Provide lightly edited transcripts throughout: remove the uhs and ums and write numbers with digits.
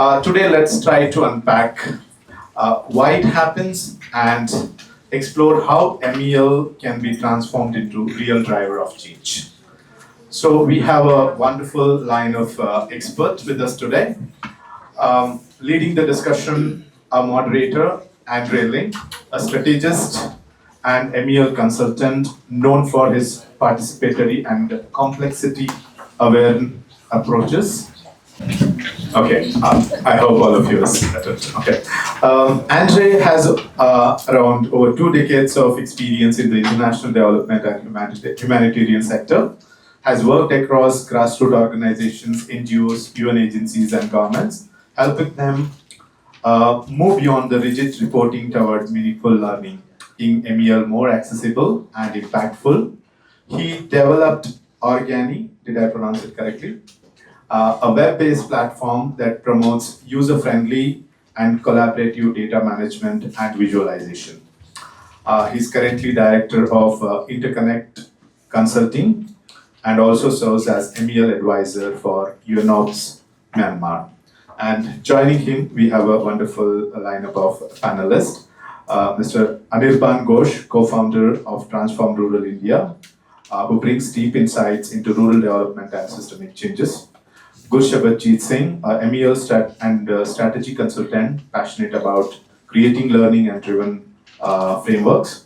Today, let's try to unpack why it happens and explore how MEL can be transformed into real driver of change. So we have a wonderful line of experts with us today. Leading the discussion, our moderator, Ling, a strategist and MEL consultant known for his participatory and complexity-aware approaches. Okay, I hope all of you are settled. Okay. Andre has around over 2 decades of experience in the international development and humanitarian sector, has worked across grassroots organizations, NGOs, UN agencies, and governments, helping them move beyond the rigid reporting towards meaningful learning, making MEL more accessible and impactful. He developed Organi, did I pronounce it correctly? A web-based platform that promotes user-friendly and collaborative data management and visualization. He's currently director of Interconnect Consulting and also serves as MEL advisor for UNOPS Myanmar. And joining him, we have a wonderful lineup of panelists. Mr. Anirban Ghose, co-founder of Transform Rural India, who brings deep insights into rural development and systemic changes. Gurshabadjeet Singh, MEL strategy consultant, passionate about creating learning and driven frameworks.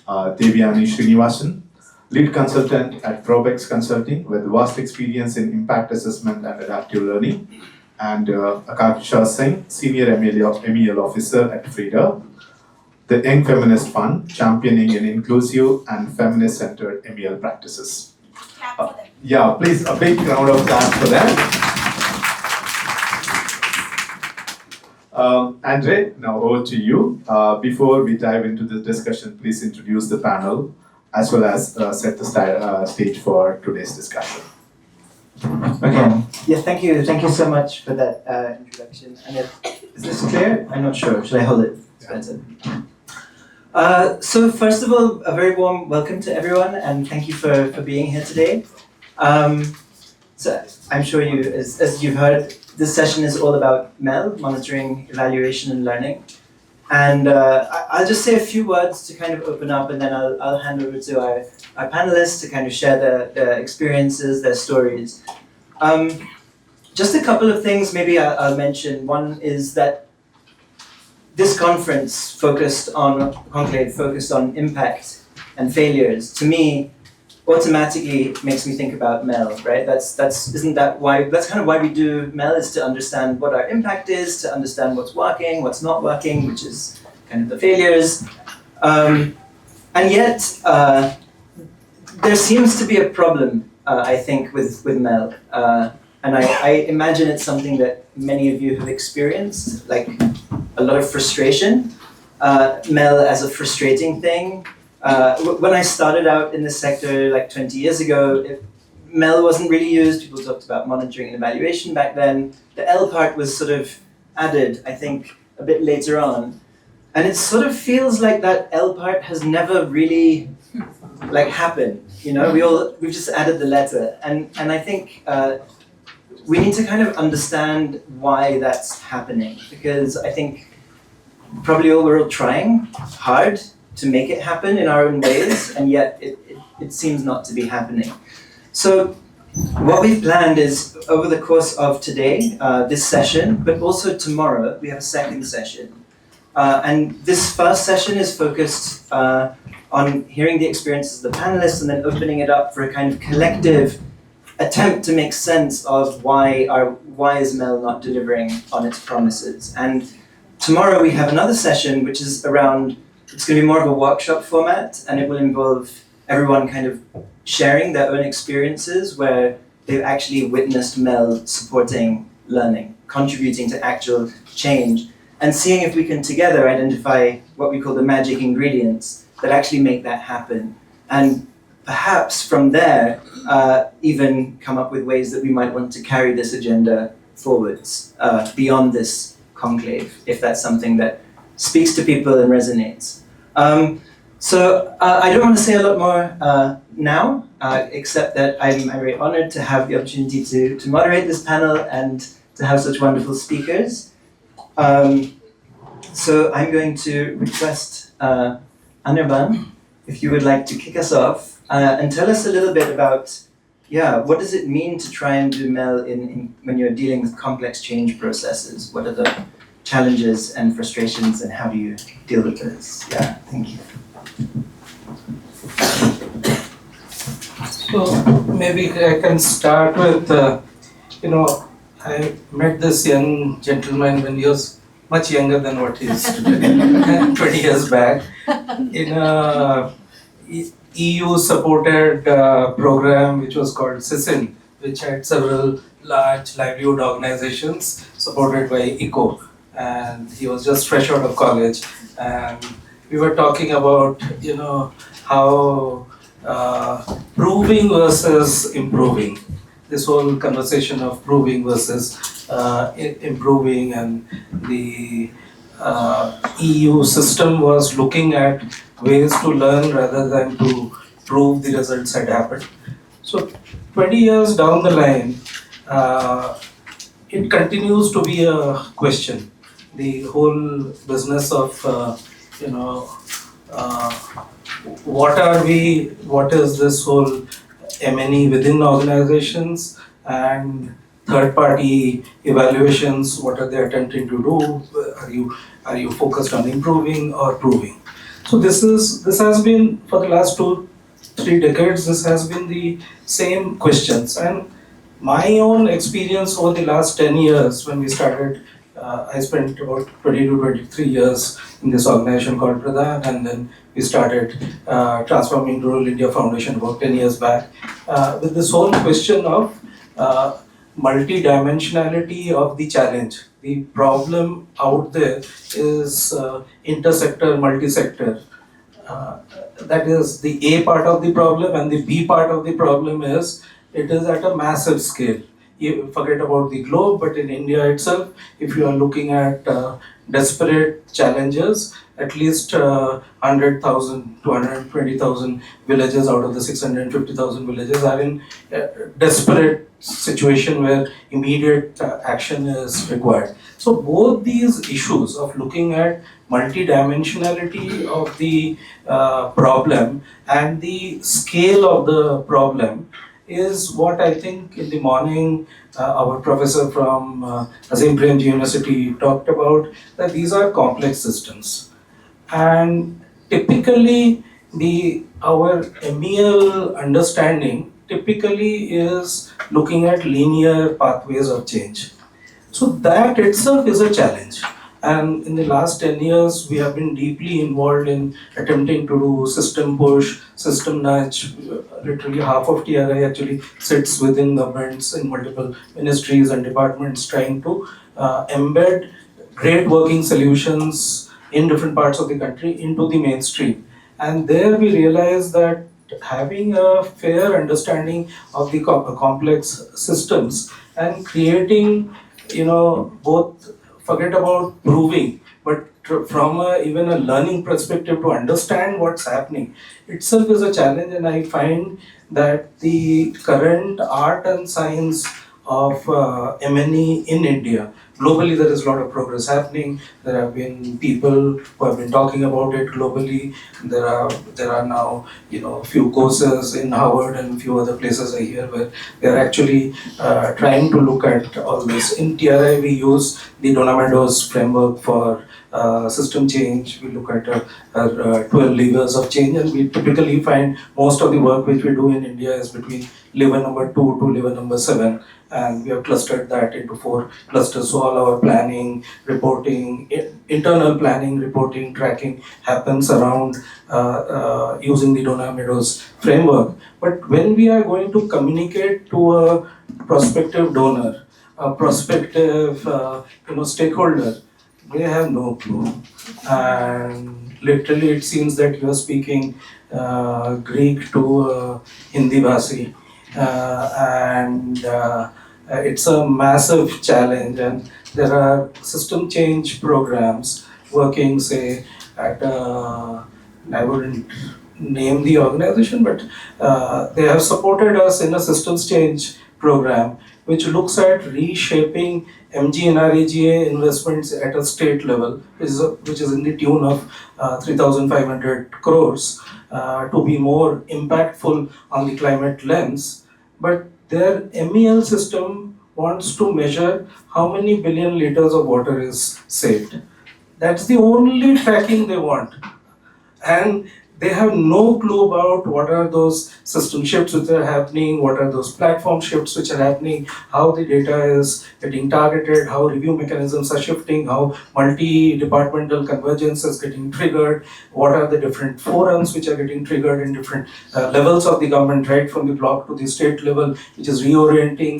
Devyani Srinivasan, lead consultant at Probex Consulting with vast experience in impact assessment and adaptive learning. And Akanksha Singh, senior MEL officer at FRIDA, the Young Feminist Fund, championing an inclusive and feminist-centered MEL practices. Yeah, please, a big round of applause for them. Andre, now over to you. Before we dive into the discussion, please introduce the panel as well as set the stage for today's discussion. Okay. Yeah, thank you. Thank you so much for that introduction. And is this clear? I'm not sure. Should I hold it? So first of all, a very warm welcome to everyone, and thank you for being here today. So I'm sure you, as you've heard, this session is all about MEL, monitoring, evaluation, and learning. And I'll just say a few words to kind of open up, and then I'll hand over to our panelists to kind of share their experiences, their stories. Just a couple of things maybe I'll mention. One is that this conference conclave focused on impact and failures, to me, automatically makes me think about MEL, right? That's kind of why we do MEL, is to understand what our impact is, to understand what's working, what's not working, which is kind of the failures. And yet, there seems to be a problem, I think, with MEL. And I imagine it's something that many of you have experienced, like a lot of frustration. MEL as a frustrating thing. When I started out in this sector like 20 years ago, MEL wasn't really used. People talked about monitoring and evaluation back then. The L part was sort of added, I think, a bit later on. And it sort of feels like that L part has never really happened. You know, we've just added the letter. And I think we need to kind of understand why that's happening, because I think probably we're all trying hard to make it happen in our own ways, and yet it seems not to be happening. So what we've planned is, over the course of today, this session, but also tomorrow, we have a second session. And this first session is focused on hearing the experiences of the panelists and then opening it up for a kind of collective attempt to make sense of why is MEL not delivering on its promises. And tomorrow we have another session which is around, it's going to be more of a workshop format, and it will involve everyone kind of sharing their own experiences where they've actually witnessed MEL supporting learning, contributing to actual change, and seeing if we can together identify what we call the magic ingredients that actually make that happen. And perhaps from there, even come up with ways that we might want to carry this agenda forwards beyond this conclave, if that's something that speaks to people and resonates. So I don't want to say a lot more now, except that I'm very honored to have the opportunity to moderate this panel and to have such wonderful speakers. So I'm going to request Anirban, if you would like to kick us off and tell us a little bit about, what does it mean to try and do MEL when you're dealing with complex change processes? What are the challenges and frustrations, and how do you deal with this? Yeah, thank you. So maybe I can start with, I met this young gentleman when he was much younger than what he is today, 20 years back, in a EU-supported program which was called SISIN, which had several large livelihood organizations supported by ECO. And he was just fresh out of college. And we were talking about, how proving versus improving. This whole conversation of proving versus improving, and the EU system was looking at ways to learn rather than to prove the results had happened. So 20 years down the line, it continues to be a question. The whole business of, what is this whole M&E within organizations, and third-party evaluations, what are they attempting to do? Are you focused on improving or proving? So this has been, for the last 2-3 decades, this has been the same questions. And my own experience over the last 10 years, when we started, I spent about 20 to 23 years in this organization called Pradhan, and then we started Transforming Rural India Foundation about 10 years back, with this whole question of multi-dimensionality of the challenge. The problem out there is intersector, multi-sector. That is the A part of the problem, and the B part of the problem is it is at a massive scale. You forget about the globe, but in India itself, if you are looking at desperate challenges, at least 100,000 to 120,000 villages out of the 650,000 villages are in desperate situation where immediate action is required. So both these issues of looking at multidimensionality of the problem and the scale of the problem is what I think in the morning our professor from Azim Premji University talked about, that these are complex systems. And typically our MEL understanding typically is looking at linear pathways of change. So that itself is a challenge. And in the last 10 years, we have been deeply involved in attempting to do system push, system nudge. Literally half of TRI actually sits within governments in multiple ministries and departments, trying to embed great working solutions in different parts of the country into the mainstream. And there we realize that having a fair understanding of the complex systems and creating, both, forget about proving, but from even a learning perspective to understand what's happening itself is a challenge. And I find that the current art and science of M&E in India, globally there is a lot of progress happening. There have been people who have been talking about it globally. There are now a few courses in Harvard and a few other places I hear where they are actually trying to look at all this. In TRI we use the Donna Meadows framework for system change. We look at 12 levers of change, and we typically find most of the work which we do in India is between lever number 2 to lever number 7, and we have clustered that into 4 clusters. So all our planning, reporting, internal planning, reporting, tracking happens around using the Donna Meadows framework. But when we are going to communicate to a prospective donor, a prospective stakeholder, they have no clue. And literally it seems that you are speaking Greek to Hindi Bhasi. And it's a massive challenge, and there are system change programs working, say, at I wouldn't name the organization, but they have supported us in a systems change program which looks at reshaping MGNREGA investments at a state level, which is in the tune of 3,500 crores, to be more impactful on the climate lens. But their MEL system wants to measure how many billion liters of water is saved. That's the only tracking they want. And they have no clue about what are those system shifts which are happening, what are those platform shifts which are happening, how the data is getting targeted, how review mechanisms are shifting, how multi-departmental convergence is getting triggered, what are the different forums which are getting triggered in different levels of the government, right from the block to the state level, which is reorienting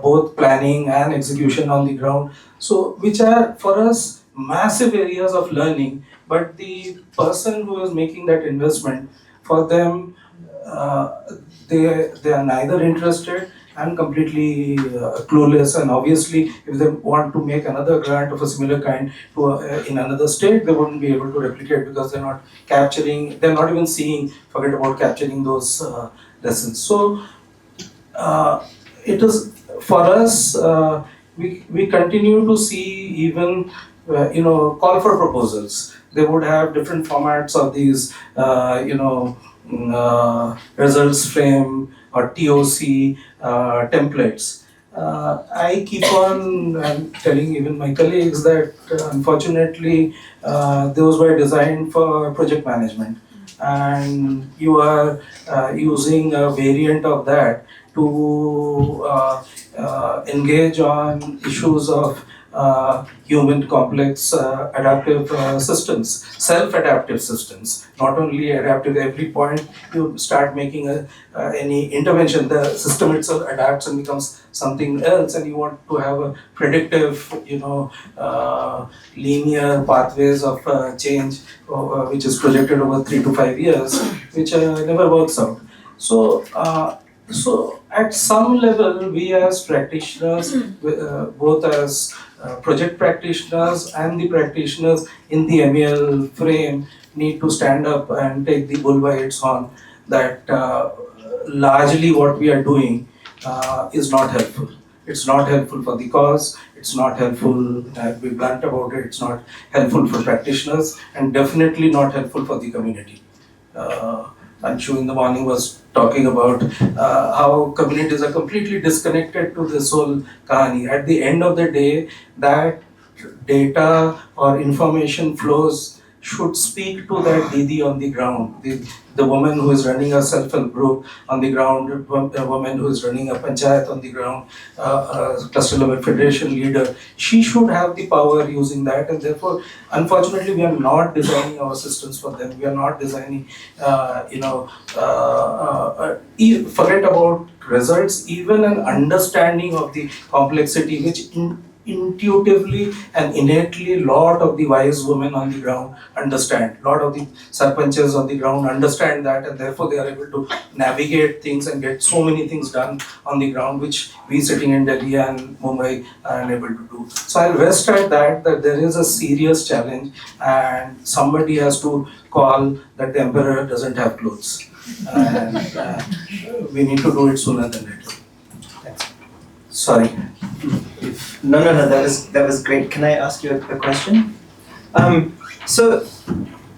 both planning and execution on the ground. So, which are for us massive areas of learning, but the person who is making that investment, for them, they are neither interested and completely clueless. And obviously, if they want to make another grant of a similar kind to in another state, they wouldn't be able to replicate because they're not capturing, they're not even seeing, forget about capturing those lessons. So it is for us, we continue to see even call for proposals. They would have different formats of these results frame or TOC templates. I keep on telling even my colleagues that unfortunately those were designed for project management, and you are using a variant of that to engage on issues of human complex adaptive systems, self-adaptive systems, not only adaptive. Every point you start making any intervention, the system itself adapts and becomes something else, and you want to have a predictive, linear pathways of change, which is projected over 3 to 5 years, which never works out. So at some level, we as practitioners, both as project practitioners and the practitioners in the MEL frame, need to stand up and take the bull by its horn that largely what we are doing is not helpful. It's not helpful for the cause, it's not helpful, to be blunt about it, it's not helpful for practitioners, and definitely not helpful for the community. Anshu in the morning was talking about how communities are completely disconnected to this whole kahani. At the end of the day, that data or information flows should speak to that Didi on the ground, the woman who is running a self-help group on the ground, a woman who is running a panchayat on the ground, a cluster level federation leader. She should have the power using that, and therefore, unfortunately, we are not designing our systems for them. We are not designing, forget about results, even an understanding of the complexity, which intuitively and innately a lot of the wise women on the ground understand. A lot of the sarpanchas on the ground understand that, and therefore they are able to navigate things and get so many things done on the ground, which we sitting in Delhi and Mumbai are unable to do. So I'll rest at that there is a serious challenge, and somebody has to call that the emperor doesn't have clothes. And we need to do it sooner than later. Thanks. Sorry. No, that was great. Can I ask you a question? So,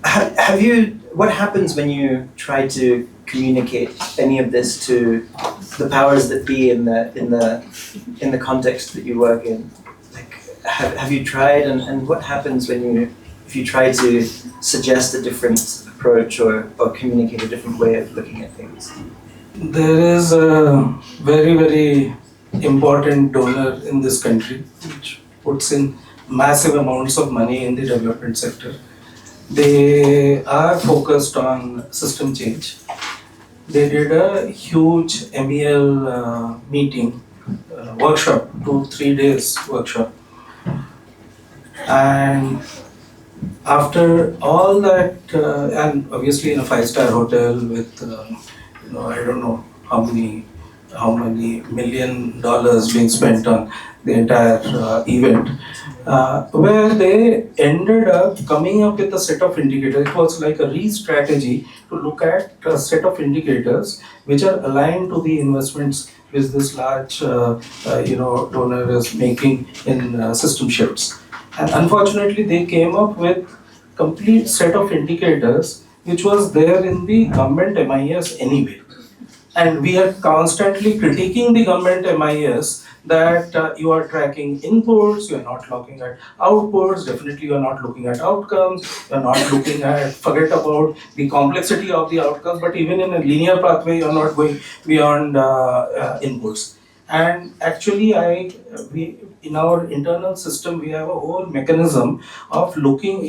have you? What happens when you try to communicate any of this to the powers that be in the context that you work in? Like, have you tried? And what happens if you try to suggest a different approach or communicate a different way of looking at things? There is a very, very important donor in this country which puts in massive amounts of money in the development sector. They are focused on system change. They did a huge MEL meeting, workshop, 2-3 days workshop. And after all that, and obviously in a 5-star hotel with, I don't know how many $1 million being spent on the entire event. where they ended up coming up with a set of indicators. It was like a re-strategy to look at a set of indicators which are aligned to the investments which this large donor is making in system shifts. And unfortunately, they came up with complete set of indicators which was there in the government MIS anyway. And we are constantly critiquing the government MIS that you are tracking inputs, you are not looking at outputs, definitely you are not looking at outcomes, you are not looking at, forget about the complexity of the outcomes, but even in a linear pathway, you are not going beyond inputs. And actually, we in our internal system we have a whole mechanism of connecting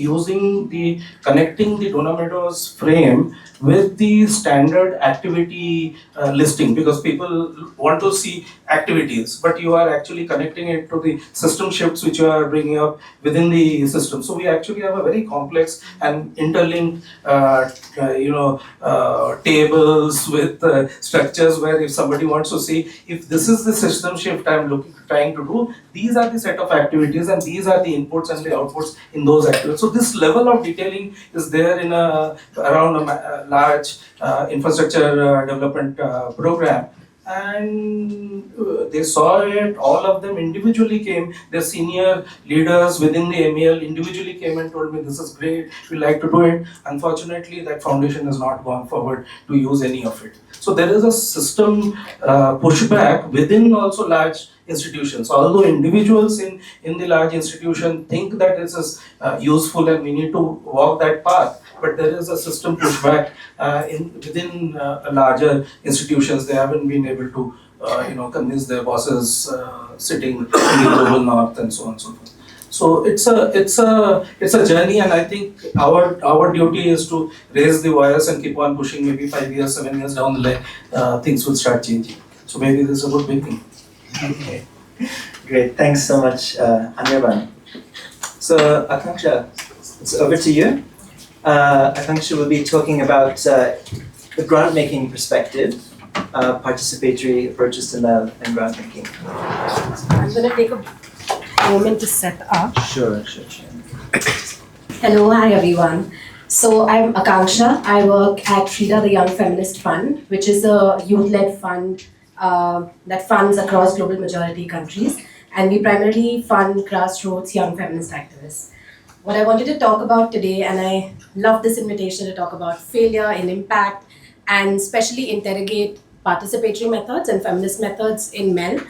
the Donamedos frame with the standard activity listing, because people want to see activities, but you are actually connecting it to the system shifts which you are bringing up within the system. So we actually have a very complex and interlinked tables with structures, where if somebody wants to see if this is the system shift trying to do, these are the set of activities and these are the inputs and the outputs in those activities. So this level of detailing is there in around a large infrastructure development program. And they saw it, all of them individually came, their senior leaders within the MEL individually came and told me, this is great, we like to do it. Unfortunately, that foundation has not gone forward to use any of it. So there is a system pushback within also large institutions. Although individuals in the large institution think that this is useful and we need to walk that path, but there is a system pushback within larger institutions. They haven't been able to convince their bosses sitting in the global north and so on and so forth. So it's a journey, and I think our duty is to raise the voice and keep on pushing. Maybe 5 years, 7 years down the line, things will start changing. So maybe this is a good beginning. Okay, great. Thanks so much, Anirban. So Akanksha, it's over to you. Akanksha will be talking about the grant-making perspective, participatory approaches to MEL and grant-making. I'm going to take a moment to set up. Sure. Hello, hi everyone. So I'm Akanksha. I work at FRIDA, the Young Feminist Fund, which is a youth-led fund that funds across global majority countries. And we primarily fund grassroots young feminist activists. What I wanted to talk about today, and I love this invitation to talk about failure and impact, and especially interrogate participatory methods and feminist methods in MEL,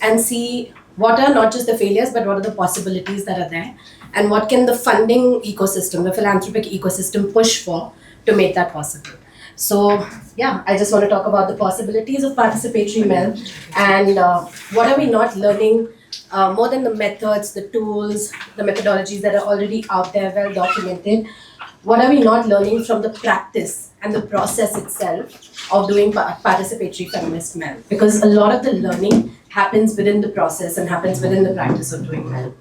and see what are not just the failures, but what are the possibilities that are there, and what can the funding ecosystem, the philanthropic ecosystem push for to make that possible. So yeah, I just want to talk about the possibilities of participatory MEL, and what are we not learning, more than the methods, the tools, the methodologies that are already out there, well documented. What are we not learning from the practice and the process itself of doing participatory feminist MEL? Because a lot of the learning happens within the process and happens within the practice of doing MEL.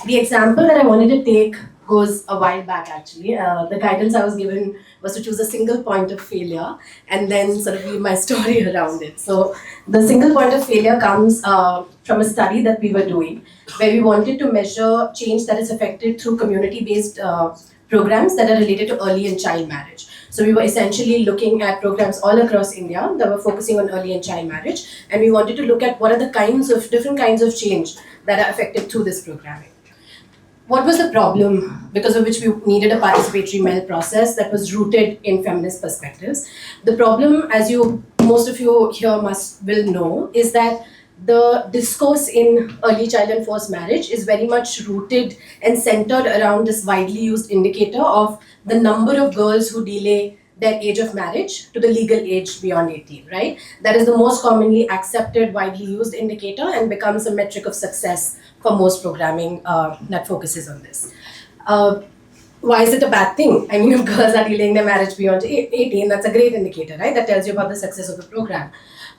The example that I wanted to take goes a while back actually. The guidance I was given was to choose a single point of failure and then sort of weave my story around it. So the single point of failure comes from a study that we were doing, where we wanted to measure change that is affected through community-based programs that are related to early and child marriage. So we were essentially looking at programs all across India that were focusing on early and child marriage, and we wanted to look at what are the different kinds of change that are affected through this programming. What was the problem because of which we needed a participatory MEL process that was rooted in feminist perspectives? The problem, as most of you here will know, is that the discourse in early child and forced marriage is very much rooted and centered around this widely used indicator of the number of girls who delay their age of marriage to the legal age beyond 18, right? That is the most commonly accepted, widely used indicator and becomes a metric of success for most programming that focuses on this. Why is it a bad thing? I mean, if girls are delaying their marriage beyond 18, that's a great indicator, right? That tells you about the success of the program.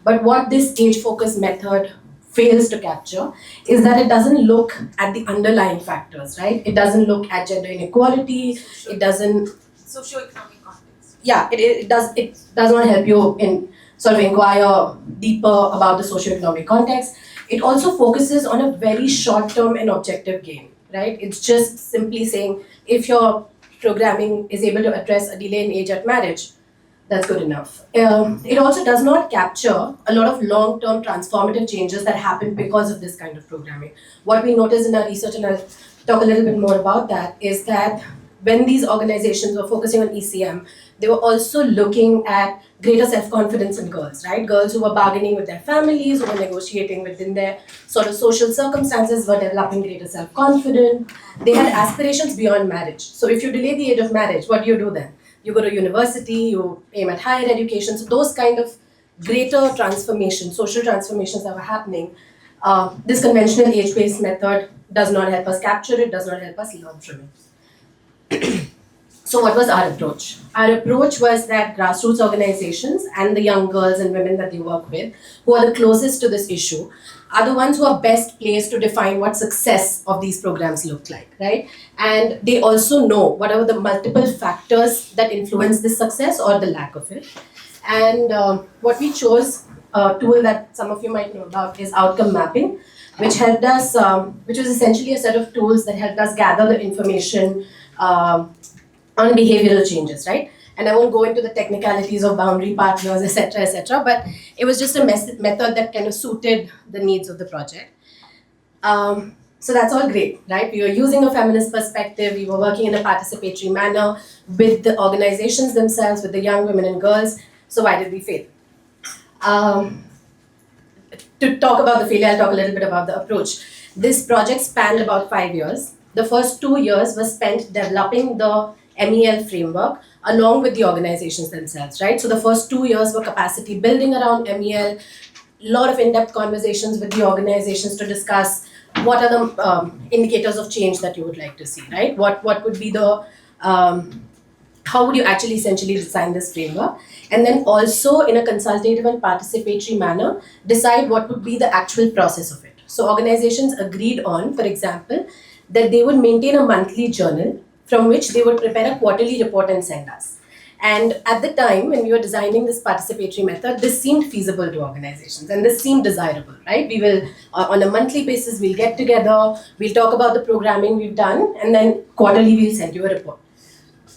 But what this age-focused method fails to capture is that it doesn't look at the underlying factors, right? It doesn't look at gender inequality. It doesn't... Socioeconomic context. Yeah, it does not help you in sort of inquire deeper about the socioeconomic context. It also focuses on a very short-term and objective gain, right? It's just simply saying if your programming is able to address a delay in age at marriage, that's good enough. It also does not capture a lot of long-term transformative changes that happen because of this kind of programming. What we notice in our research, and I'll talk a little bit more about that, is that when these organizations were focusing on ECM, they were also looking at greater self-confidence in girls, right? Girls who were bargaining with their families, who were negotiating within their sort of social circumstances, were developing greater self-confidence. They had aspirations beyond marriage. So if you delay the age of marriage, what do you do then? You go to university, you aim at higher education. So those kind of greater transformations, social transformations that were happening, this conventional age-based method does not help us capture it, does not help us learn from it. So what was our approach? Our approach was that grassroots organizations and the young girls and women that they work with, who are the closest to this issue, are the ones who are best placed to define what success of these programs look like, right? And they also know what are the multiple factors that influence this success or the lack of it. And what we chose, a tool that some of you might know about, is outcome mapping, which helped us, which was essentially a set of tools that helped us gather the information on behavioral changes, right? And I won't go into the technicalities of boundary partners, etc., but it was just a method that kind of suited the needs of the project. So that's all great, right? We were using a feminist perspective, we were working in a participatory manner with the organizations themselves, with the young women and girls. So why did we fail? To talk about the failure, I'll talk a little bit about the approach. This project spanned about 5 years. The first 2 years were spent developing the MEL framework along with the organizations themselves, right? So the first 2 years were capacity building around MEL, a lot of in-depth conversations with the organizations to discuss what are the indicators of change that you would like to see, right? What would be the, how would you actually essentially design this framework? And then also in a consultative and participatory manner, decide what would be the actual process of it. So organizations agreed on, for example, that they would maintain a monthly journal from which they would prepare a quarterly report and send us. And at the time when we were designing this participatory method, this seemed feasible to organizations and this seemed desirable, right? We will, on a monthly basis, we'll get together, we'll talk about the programming we've done, and then quarterly we'll send you a report.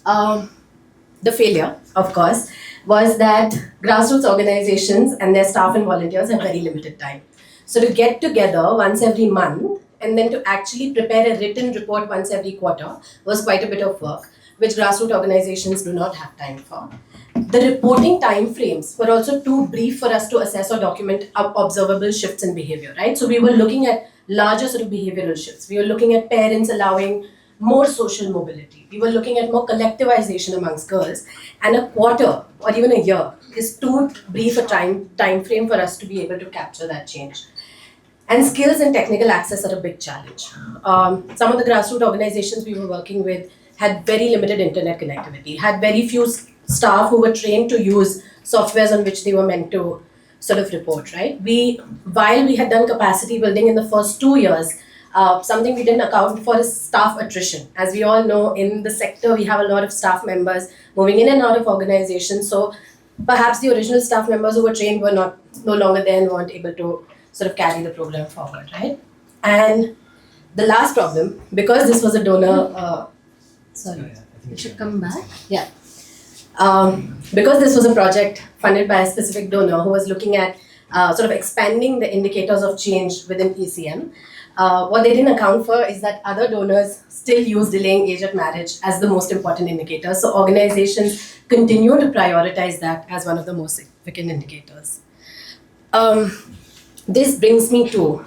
The failure, of course, was that grassroots organizations and their staff and volunteers have very limited time. So to get together once every month and then to actually prepare a written report once every quarter was quite a bit of work, which grassroots organizations do not have time for. The reporting timeframes were also too brief for us to assess or document observable shifts in behavior, right? So we were looking at larger sort of behavioral shifts. We were looking at parents allowing more social mobility. We were looking at more collectivization amongst girls, and a quarter or even a year is too brief a time frame for us to be able to capture that change. And skills and technical access are a big challenge. Some of the grassroots organizations we were working with had very limited internet connectivity, had very few staff who were trained to use softwares on which they were meant to sort of report, right? While we had done capacity building in the first 2 years, something we didn't account for is staff attrition. As we all know, in the sector, we have a lot of staff members moving in and out of organizations. So perhaps the original staff members who were trained were no longer there and weren't able to sort of carry the program forward, right? And the last problem, because this was a donor, it should come back. Yeah. Because this was a project funded by a specific donor who was looking at sort of expanding the indicators of change within ECM, what they didn't account for is that other donors still use delaying age of marriage as the most important indicator. So organizations continue to prioritize that as one of the most significant indicators. This brings me to,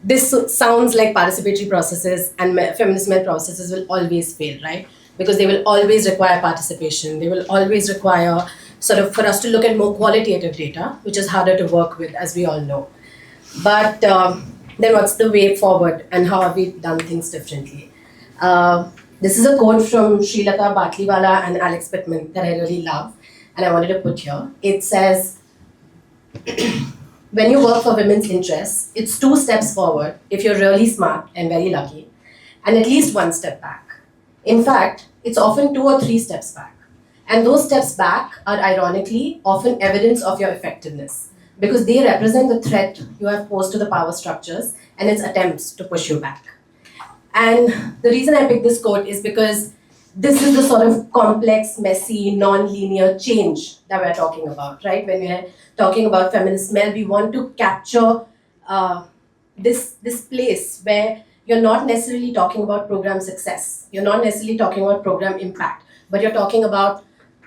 this sounds like participatory processes and feminist male processes will always fail, right? Because they will always require participation. They will always require sort of for us to look at more qualitative data, which is harder to work with, as we all know. But then what's the way forward and how have we done things differently? This is a quote from Srilata Batliwala and Alex Pittman that I really love and I wanted to put here. It says, when you work for women's interests, it's 2 steps forward if you're really smart and very lucky, and at least 1 step back. In fact, it's often 2 or 3 steps back. And those steps back are ironically often evidence of your effectiveness because they represent the threat you have posed to the power structures and its attempts to push you back. And the reason I picked this quote is because this is the sort of complex, messy, non-linear change that we're talking about, right? When we're talking about feminist Mel, we want to capture this place where you're not necessarily talking about program success. You're not necessarily talking about program impact, but you're talking about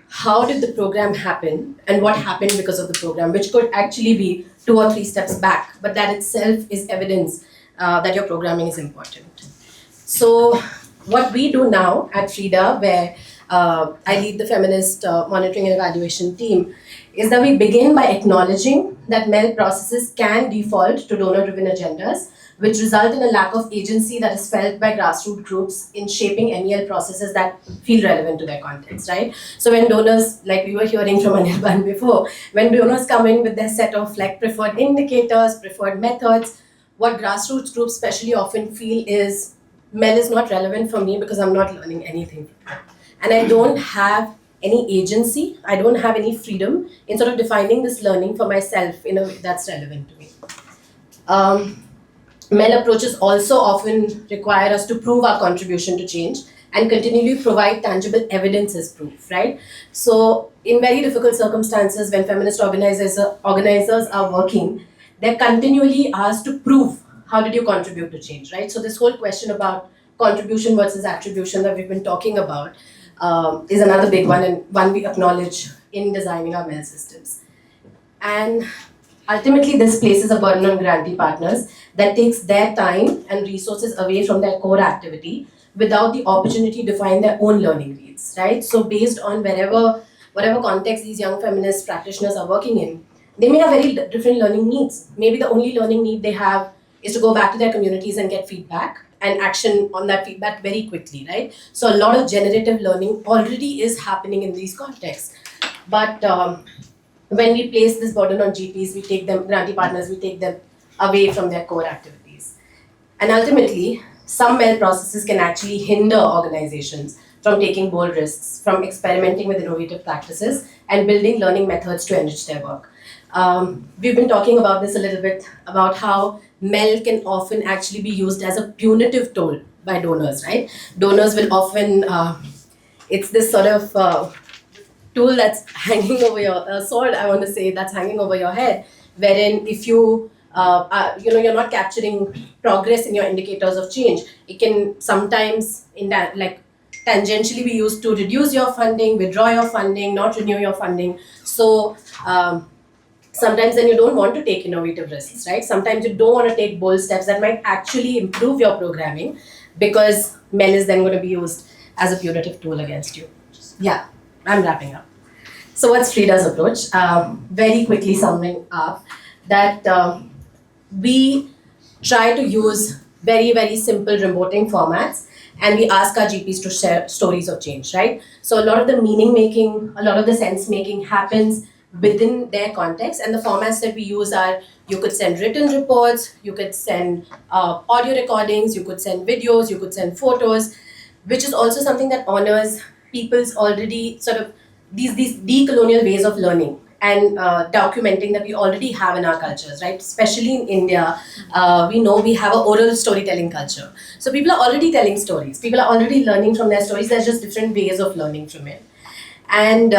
how did the program happen and what happened because of the program, which could actually be 2 or 3 steps back, but that itself is evidence that your programming is important. So what we do now at Frida, where I lead the feminist monitoring and evaluation team, is that we begin by acknowledging that MEL processes can default to donor-driven agendas, which result in a lack of agency that is felt by grassroots groups in shaping MEL processes that feel relevant to their context, right? So when donors, like we were hearing from Anirban before, when donors come in with their set of like preferred indicators, preferred methods, what grassroots groups especially often feel is MEL is not relevant for me because I'm not learning anything from it. And I don't have any agency, I don't have any freedom in sort of defining this learning for myself in a way that's relevant to me. MEL approaches also often require us to prove our contribution to change and continually provide tangible evidence as proof, right? So in very difficult circumstances, when feminist organizers are working, they're continually asked to prove how did you contribute to change, right? So this whole question about contribution versus attribution that we've been talking about is another big one, and one we acknowledge in designing our MEL systems. And ultimately, this places a burden on grantee partners that takes their time and resources away from their core activity without the opportunity to define their own learning needs, right? So based on whatever context these young feminist practitioners are working in, they may have very different learning needs. Maybe the only learning need they have is to go back to their communities and get feedback and action on that feedback very quickly, right? So a lot of generative learning already is happening in these contexts. But when we place this burden on GPs, grantee partners, we take them away from their core activities. And ultimately, some MEL processes can actually hinder organizations from taking bold risks, from experimenting with innovative practices, and building learning methods to enrich their work. We've been talking about this a little bit, about how MEL can often actually be used as a punitive tool by donors, right? Donors will often, it's this sort of tool that's hanging over your sword, I want to say, that's hanging over your head, wherein if you're not capturing progress in your indicators of change, it can sometimes tangentially be used to reduce your funding, withdraw your funding, not renew your funding. So sometimes then you don't want to take innovative risks, right? Sometimes you don't want to take bold steps that might actually improve your programming because MEL is then going to be used as a punitive tool against you. Yeah, I'm wrapping up. So what's Frida's approach? Very quickly summing up that we try to use very, very simple reporting formats, and we ask our GPs to share stories of change, right? So a lot of the meaning making, a lot of the sense making happens within their context, and the formats that we use are, you could send written reports, you could send audio recordings, you could send videos, you could send photos, which is also something that honors people's already sort of these decolonial ways of learning and documenting that we already have in our cultures, right? Especially in India, we know we have an oral storytelling culture. So people are already telling stories. People are already learning from their stories. There's just different ways of learning from it. And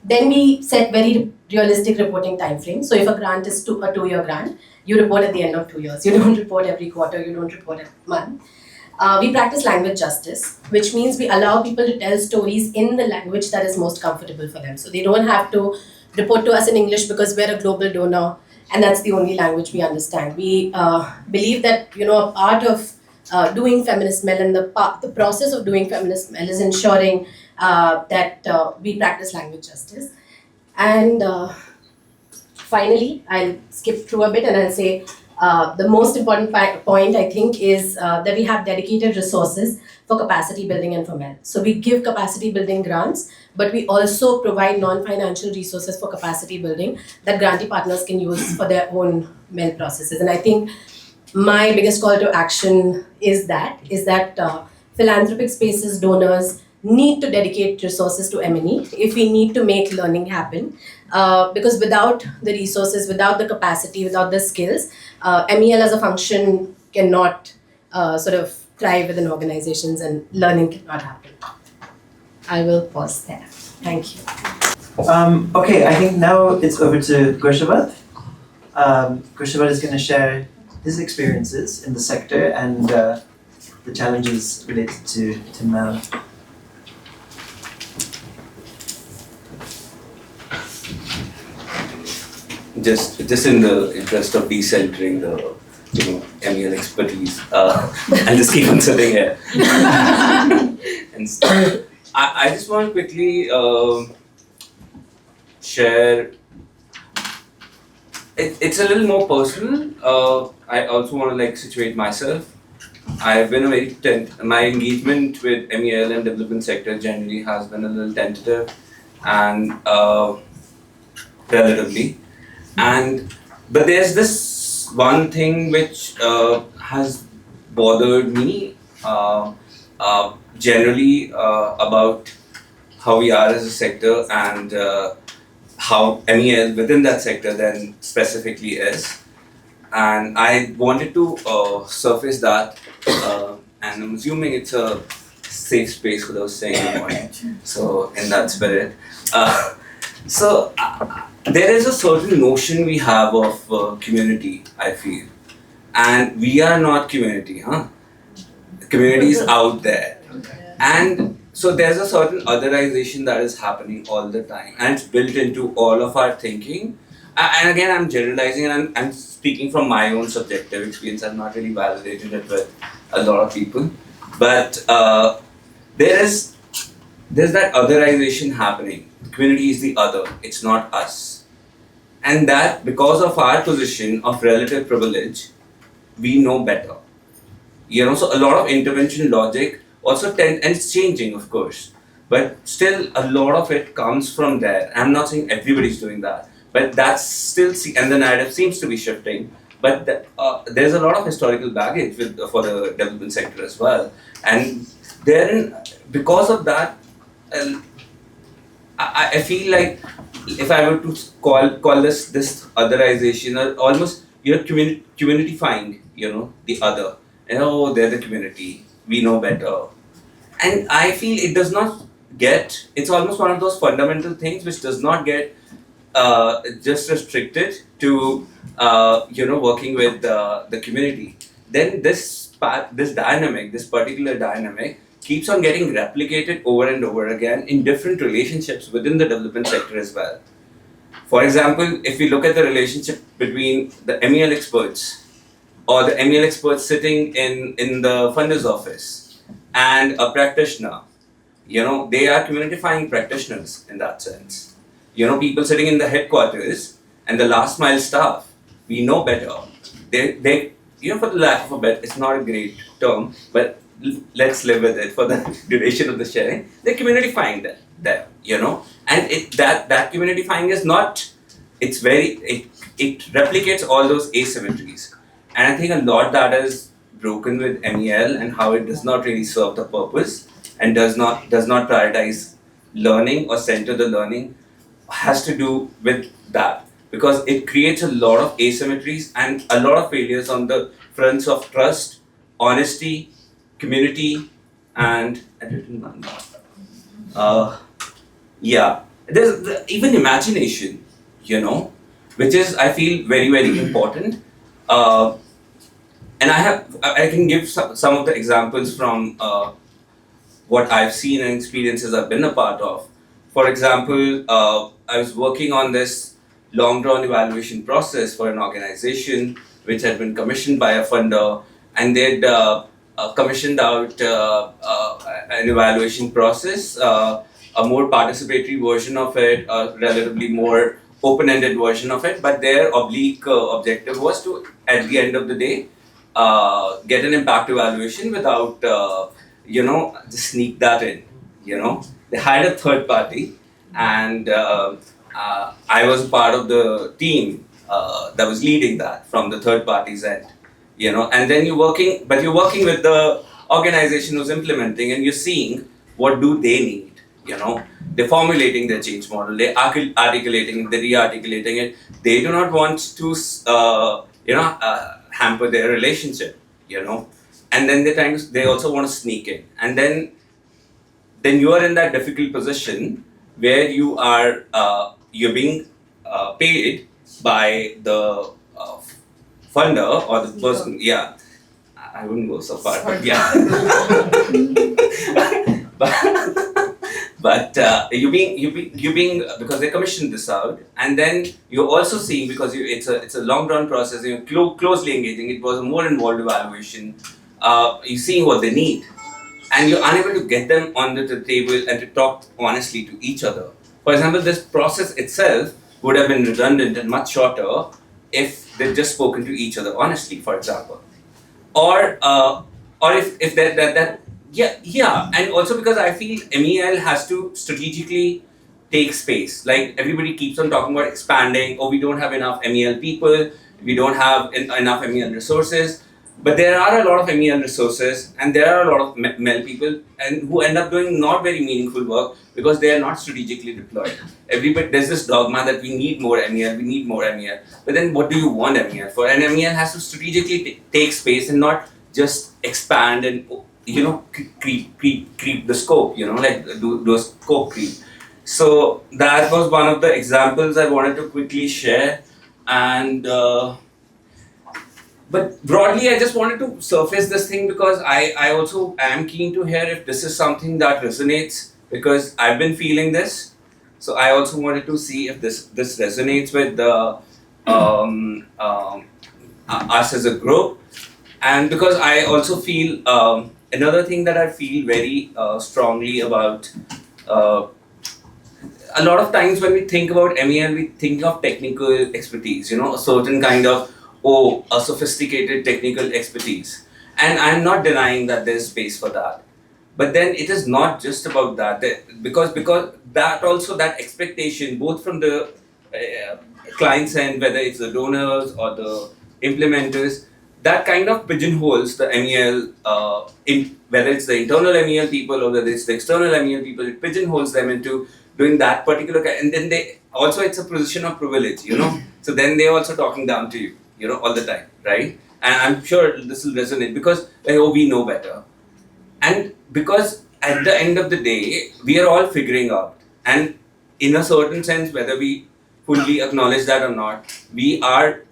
then we set very realistic reporting timeframes. So if a grant is a 2-year grant, you report at the end of 2 years. You don't report every quarter, you don't report every month. We practice language justice, which means we allow people to tell stories in the language that is most comfortable for them. So they don't have to report to us in English because we're a global donor and that's the only language we understand. We believe that, a part of doing feminist MEL and the process of doing feminist MEL is ensuring that we practice language justice. And finally, I'll skip through a bit and I'll say, the most important point, I think, is that we have dedicated resources for capacity building and for MEL. So we give capacity building grants, but we also provide non-financial resources for capacity building that grantee partners can use for their own MEL processes. And I think my biggest call to action is that philanthropic spaces, donors, need to dedicate resources to M&E if we need to make learning happen. Because without the resources, without the capacity, without the skills, MEL as a function cannot sort of thrive within organizations and learning cannot happen. I will pause there. Thank you. Okay, I think now it's over to Gurshabad. Gurshabad is going to share his experiences in the sector and the challenges related to MEL. Just in the interest of decentering the MEL expertise, I'll just keep on sitting here. And I just want to quickly share. It's a little more personal. I also want to situate myself. I've been my engagement with MEL and development sector generally has been a little tentative and relatively. But there's this one thing which has bothered me generally about how we are as a sector and how MEL within that sector then specifically is. And I wanted to surface that, and I'm assuming it's a safe space without saying anymore. So in that spirit, there is a certain notion we have of community, I feel, and we are not community, huh? Community is out there, and so there's a certain otherization that is happening all the time, and it's built into all of our thinking. And again, I'm generalizing, and I'm speaking from my own subjective experience. I've not really validated it with a lot of people, but there's that otherization happening. The community is the other; it's not us, and that because of our position of relative privilege, we know better. So a lot of intervention logic also and it's changing, of course, but still a lot of it comes from there. I'm not saying everybody's doing that. But that's still, and the narrative seems to be shifting. But there's a lot of historical baggage for the development sector as well. And therein, because of that, I feel like if I were to call this otherization, or almost you're community-fying, the other. They're the community. We know better. And I feel it does not get. It's almost one of those fundamental things which does not get just restricted to working with the community. Then this particular dynamic keeps on getting replicated over and over again in different relationships within the development sector as well. For example, if we look at the relationship between the MEL experts or the MEL experts sitting in the funder's office and a practitioner, they are community-fying practitioners in that sense. People sitting in the headquarters and the last mile staff, we know better. They for the lack of a better, it's not a great term, but let's live with it for the duration of the sharing. They're community-fying them, and that community-fying is not, it replicates all those asymmetries. And I think a lot that is broken with MEL and how it does not really serve the purpose and does not prioritize learning or center the learning has to do with that, because it creates a lot of asymmetries and a lot of failures on the fronts of trust, honesty, community, and there's even imagination, which is, I feel, very, very important. And I can give some of the examples from what I've seen and experiences I've been a part of. For example, I was working on this long-drawn evaluation process for an organization which had been commissioned by a funder, and they'd commissioned out an evaluation process, a more participatory version of it, a relatively more open-ended version of it, but their oblique objective was to, at the end of the day, get an impact evaluation without, just sneak that in, They hired a third party, and I was part of the team that was leading that from the third party's end, and then you're working with the organization who's implementing, and you're seeing what do they need, you know. They're formulating their change model, they're articulating, they're re-articulating it. They do not want to, hamper their relationship, you know. And then they also want to sneak in. And then you are in that difficult position where you're being paid by the funder or the person. Yeah, I wouldn't go so far, but yeah. but you being because they commissioned this out, and then you're also seeing, because it's a long run process. You're closely engaging. It was a more involved evaluation. You're seeing what they need, and you're unable to get them onto the table and to talk honestly to each other. For example, this process itself would have been redundant and much shorter if they'd just spoken to each other honestly, for example. Or if that yeah, and also because I feel MEL has to strategically take space. Like everybody keeps on talking about expanding, or we don't have enough MEL people, we don't have enough MEL resources. But there are a lot of MEL resources, and there are a lot of MEL people, and who end up doing not very meaningful work because they are not strategically deployed. Everybody, there's this dogma that we need more MEL, we need more MEL. But then, what do you want MEL for? And MEL has to strategically take space and not just expand and creep the scope. Like do a scope creep. So that was one of the examples I wanted to quickly share, and. But broadly, I just wanted to surface this thing because I also am keen to hear if this is something that resonates, because I've been feeling this. So I also wanted to see if this resonates with us as a group. And because I also feel, another thing that I feel very strongly about, a lot of times when we think about MEL, we think of technical expertise, a certain kind of a sophisticated technical expertise. And I'm not denying that there's space for that. But then it is not just about that. Because that also, that expectation, both from the client's end, whether it's the donors or the implementers, that kind of pigeonholes the MEL, whether it's the internal MEL people or whether it's the external MEL people, it pigeonholes them into doing that particular kind. And then it's a position of privilege, So then they're also talking down to you. All the time, right? And I'm sure this will resonate because, we know better. And because at the end of the day, we are all figuring out. And in a certain sense, whether we fully acknowledge that or not, we are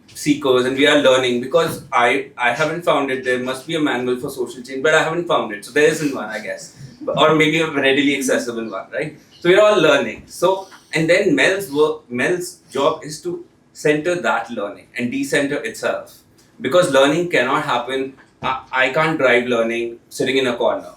seekers and we are learning, because I haven't found it. There must be a manual for social change, but I haven't found it. So there isn't one, I guess. Or maybe a readily accessible one, right? So we're all learning. So, and then Mel's job is to center that learning and decenter itself, because learning cannot happen. I can't drive learning sitting in a corner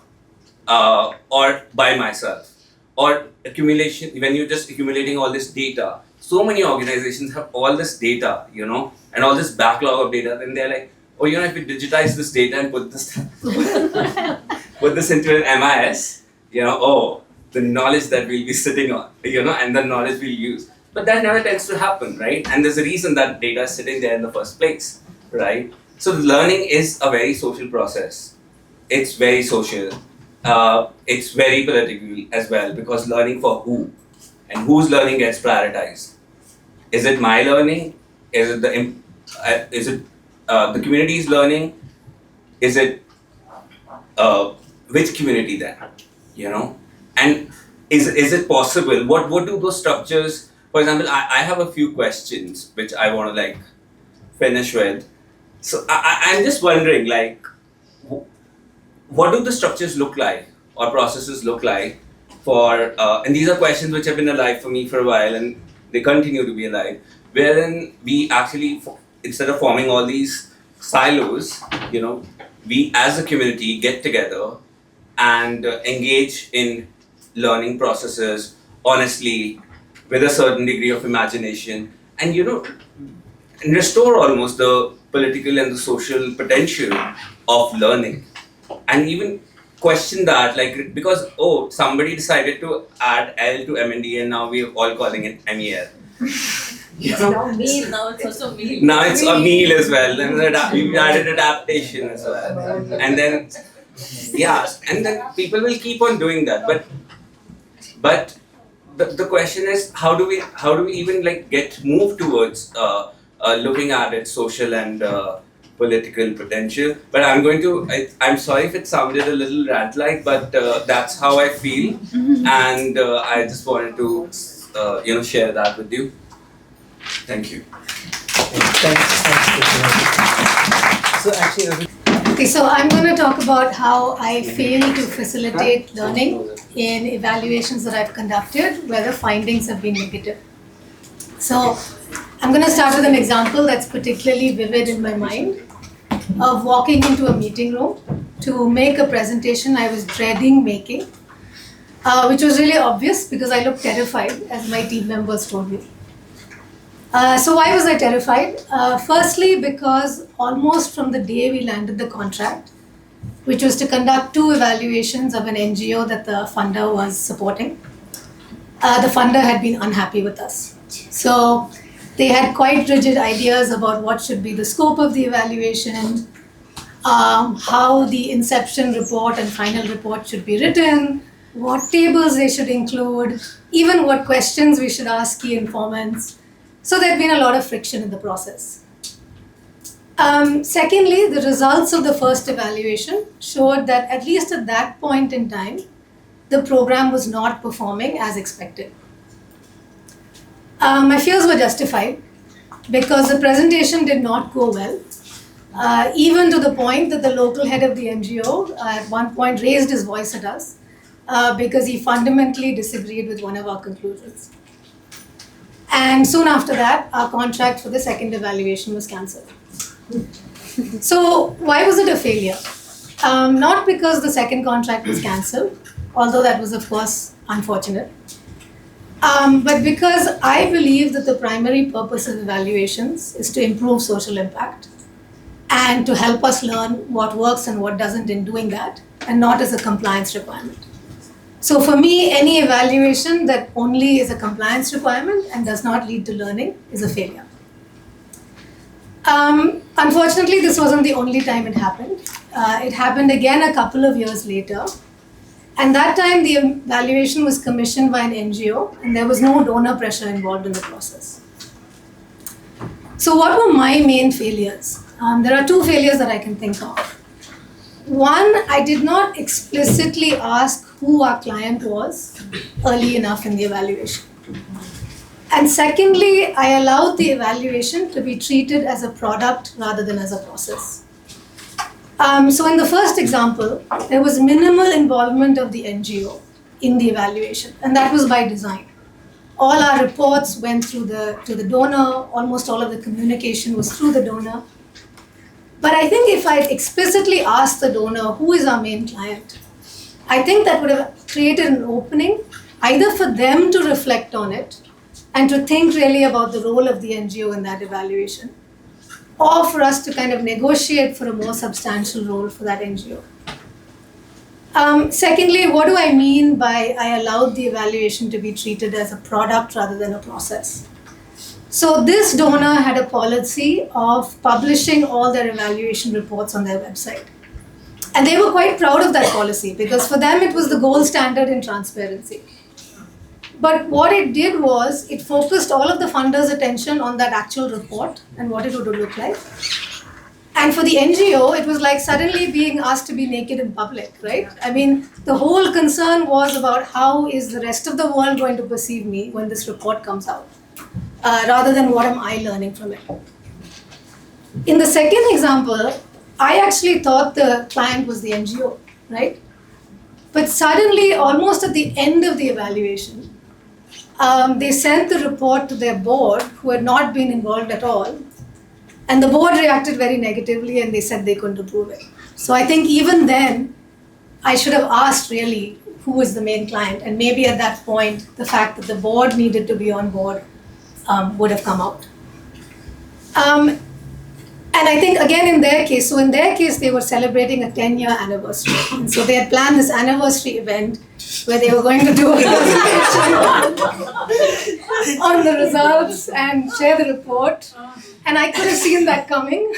or by myself, or accumulation when you're just accumulating all this data. So many organizations have all this data, and all this backlog of data. Then they're like, if we digitize this data and put this into an MIS, the knowledge that we'll be sitting on, and the knowledge we'll use. But that never tends to happen, right? And there's a reason that data is sitting there in the first place, right? So learning is a very social process. It's very social. It's very political as well, because learning for who? And whose learning gets prioritized? Is it my learning? Is it the community's learning? Is it which community then? And is it possible? What do those structures? For example, I have a few questions which I want to finish with. So I'm just wondering, what do the structures look like or processes look like for, and these are questions which have been alive for me for a while and they continue to be alive, wherein we actually, instead of forming all these silos, we as a community get together and engage in learning processes honestly, with a certain degree of imagination, and and restore almost the political and the social potential of learning, and even question that, because somebody decided to add L to MND and now we're all calling it MEL. Now meal, now it's also meal. Now it's a meal as well, and we've added adaptation as well, and then Yeah, and then people will keep on doing that. But the question is, how do we even like get moved towards looking at its social and political potential? But I'm sorry if it sounded a little rat-like, but that's how I feel, and I just wanted to share that with you. Thank you. So actually, Okay, so I'm going to talk about how I fail to facilitate learning in evaluations that I've conducted where the findings have been negative. So I'm going to start with an example that's particularly vivid in my mind of walking into a meeting room to make a presentation I was dreading making, which was really obvious because I looked terrified, as my team members told me. So why was I terrified? Firstly, because almost from the day we landed the contract, which was to conduct 2 evaluations of an NGO that the funder was supporting, the funder had been unhappy with us. So they had quite rigid ideas about what should be the scope of the evaluation, how the inception report and final report should be written, what tables they should include, even what questions we should ask key informants. So there had been a lot of friction in the process. Secondly, the results of the first evaluation showed that at least at that point in time, the program was not performing as expected. My fears were justified because the presentation did not go well, even to the point that the local head of the NGO at one point raised his voice at us because he fundamentally disagreed with one of our conclusions. And soon after that, our contract for the second evaluation was cancelled. So why was it a failure? Not because the second contract was cancelled, although that was of course unfortunate, but because I believe that the primary purpose of evaluations is to improve social impact and to help us learn what works and what doesn't in doing that, and not as a compliance requirement. So for me, any evaluation that only is a compliance requirement and does not lead to learning is a failure. Unfortunately, this wasn't the only time it happened. It happened again a couple of years later. And that time the evaluation was commissioned by an NGO and there was no donor pressure involved in the process. So what were my main failures? There are 2 failures that I can think of. One, I did not explicitly ask who our client was early enough in the evaluation. And secondly, I allowed the evaluation to be treated as a product rather than as a process. So in the first example, there was minimal involvement of the NGO in the evaluation, and that was by design. All our reports went to the donor, almost all of the communication was through the donor. But I think if I had explicitly asked the donor who is our main client, I think that would have created an opening either for them to reflect on it and to think really about the role of the NGO in that evaluation, or for us to kind of negotiate for a more substantial role for that NGO. Secondly, what do I mean by I allowed the evaluation to be treated as a product rather than a process? So this donor had a policy of publishing all their evaluation reports on their website. And they were quite proud of that policy because for them it was the gold standard in transparency. But what it did was it focused all of the funders' attention on that actual report and what it would look like. And for the NGO, it was like suddenly being asked to be naked in public, right? I mean, the whole concern was about how is the rest of the world going to perceive me when this report comes out, rather than what am I learning from it. In the second example, I actually thought the client was the NGO, right? But suddenly, almost at the end of the evaluation, they sent the report to their board, who had not been involved at all. And the board reacted very negatively and they said they couldn't approve it. So I think even then, I should have asked really who was the main client. And maybe at that point, the fact that the board needed to be on board would have come out. And I think again in their case, they were celebrating a 10-year anniversary. And so they had planned this anniversary event where they were going to do a presentation on the results and share the report. And I could have seen that coming.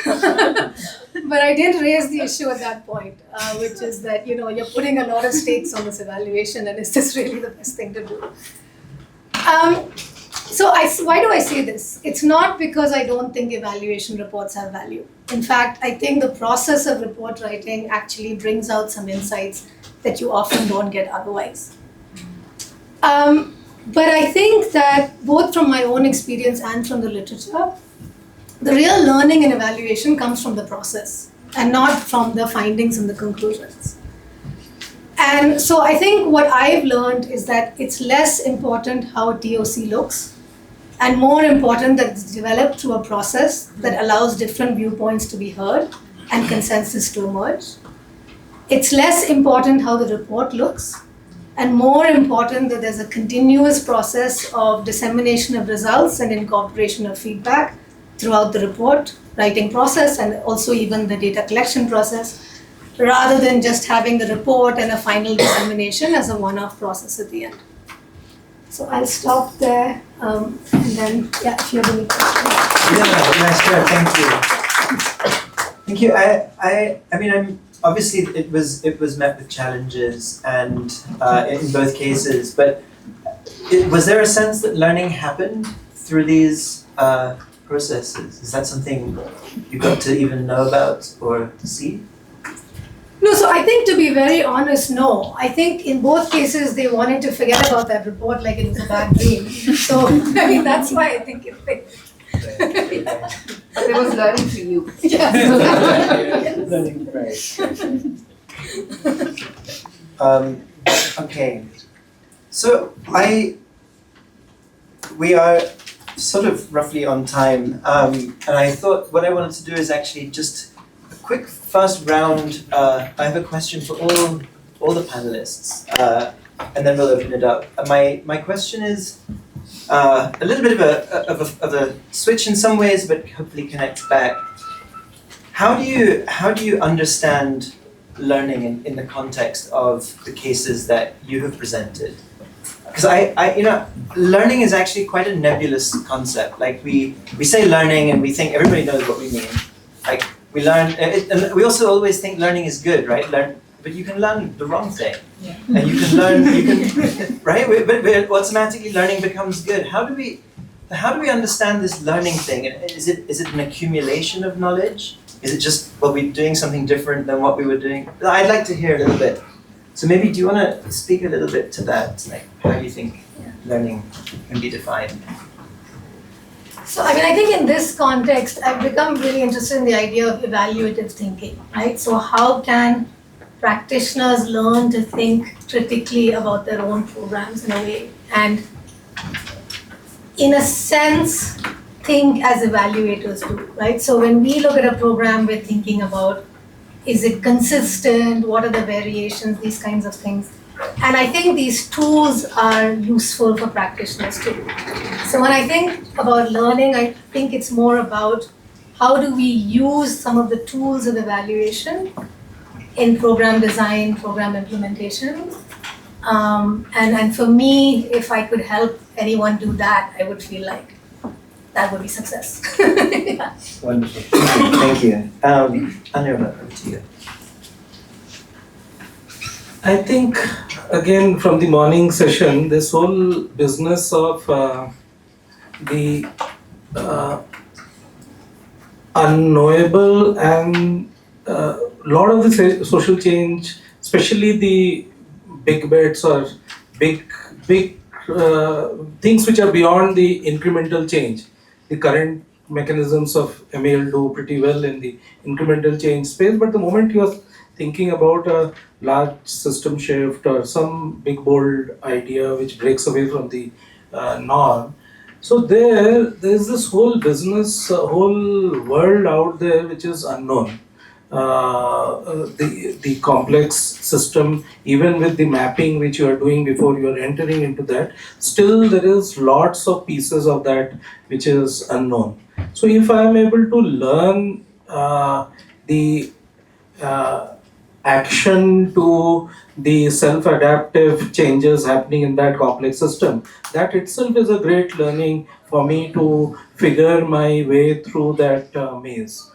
But I didn't raise the issue at that point, which is that, you're putting a lot of stakes on this evaluation, and is this really the best thing to do? Why do I say this? It's not because I don't think evaluation reports have value. In fact, I think the process of report writing actually brings out some insights that you often don't get otherwise. But I think that both from my own experience and from the literature, the real learning and evaluation comes from the process and not from the findings and the conclusions. And so I think what I've learned is that it's less important how TOC looks and more important that it's developed through a process that allows different viewpoints to be heard and consensus to emerge. It's less important how the report looks and more important that there's a continuous process of dissemination of results and incorporation of feedback throughout the report writing process and also even the data collection process, rather than just having the report and a final dissemination as a one-off process at the end. So I'll stop there, and then, if you have any questions. Yeah, sure, thank you. Thank you. I mean, obviously it was met with challenges and in both cases, but was there a sense that learning happened through these processes? Is that something you got to even know about or see? No, so I think, to be very honest, no. I think in both cases they wanted to forget about that report like it was a bad dream. So, I mean, that's why I think it failed. But there was learning for you. Yes. Learning, right. Okay. So we are sort of roughly on time, and I thought what I wanted to do is actually just a quick first round. I have a question for all the panelists, and then we'll open it up. My question is a little bit of a switch in some ways, but hopefully connects back. How do you understand learning in the context of the cases that you have presented? Because learning is actually quite a nebulous concept. Like we say learning and we think everybody knows what we mean. Like we learn, and we also always think learning is good, right? But you can learn the wrong thing, and you can learn, right? But automatically learning becomes good. How do we understand this learning thing? Is it an accumulation of knowledge? Is it just we're doing something different than what we were doing? I'd like to hear a little bit. So maybe do you want to speak a little bit to that? Like how do you think learning can be defined? So, I mean, I think in this context, I've become really interested in the idea of evaluative thinking, right? So how can practitioners learn to think critically about their own programs in a way, and in a sense, think as evaluators do, right? So when we look at a program, we're thinking about, is it consistent? What are the variations? These kinds of things. And I think these tools are useful for practitioners too. So when I think about learning, I think it's more about how do we use some of the tools of evaluation in program design, program implementation. And for me, if I could help anyone do that, I would feel like that would be success. Yeah. Wonderful. Thank you. Anirban, over to you. I think, again, from the morning session, this whole business of the unknowable and a lot of the social change, especially the big bets or big things which are beyond the incremental change. The current mechanisms of ML do pretty well in the incremental change space, but the moment you are thinking about a large system shift or some big bold idea which breaks away from the norm, so there's this whole business, whole world out there which is unknown. The complex system, even with the mapping which you are doing before you are entering into that, still there is lots of pieces of that which is unknown. So if I am able to learn action to the self-adaptive changes happening in that complex system, that itself is a great learning for me to figure my way through that maze.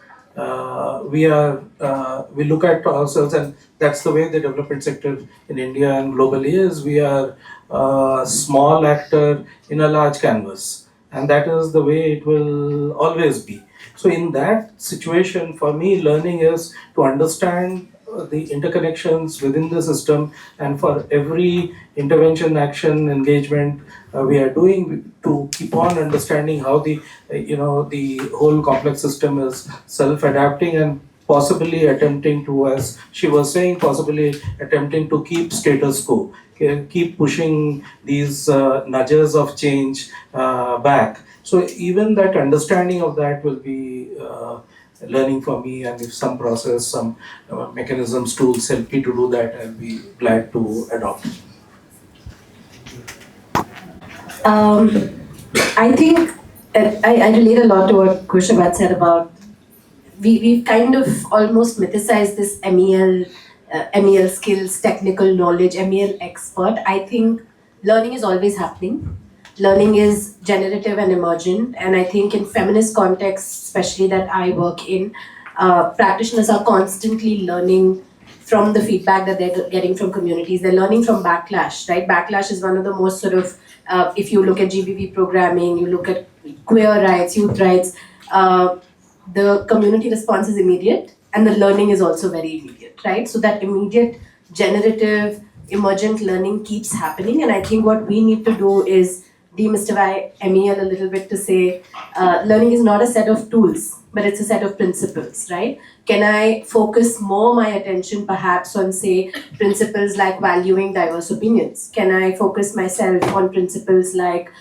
We look at ourselves, and that's the way the development sector in India and globally is. We are a small actor in a large canvas, and that is the way it will always be. So in that situation, for me, learning is to understand the interconnections within the system, and for every intervention, action, engagement we are doing, to keep on understanding how the whole complex system is self-adapting and possibly attempting to, as she was saying, possibly attempting to keep status quo, keep pushing these nudges of change back. So even that understanding of that will be learning for me, and if some process, some mechanisms, tools help me to do that, I'll be glad to adopt. I think I relate a lot to what Gurshabadjeet said about we've kind of almost mythicized this MEL skills, technical knowledge, MEL expert. I think learning is always happening. Learning is generative and emergent, and I think in feminist contexts, especially that I work in, practitioners are constantly learning from the feedback that they're getting from communities. They're learning from backlash, right? Backlash is one of the most sort of, if you look at GBV programming, you look at queer rights, youth rights, the community response is immediate and the learning is also very immediate, right? So that immediate generative emergent learning keeps happening, and I think what we need to do is demystify MEL a little bit to say learning is not a set of tools, but it's a set of principles, right? Can I focus more my attention perhaps on, say, principles like valuing diverse opinions? Can I focus myself on principles like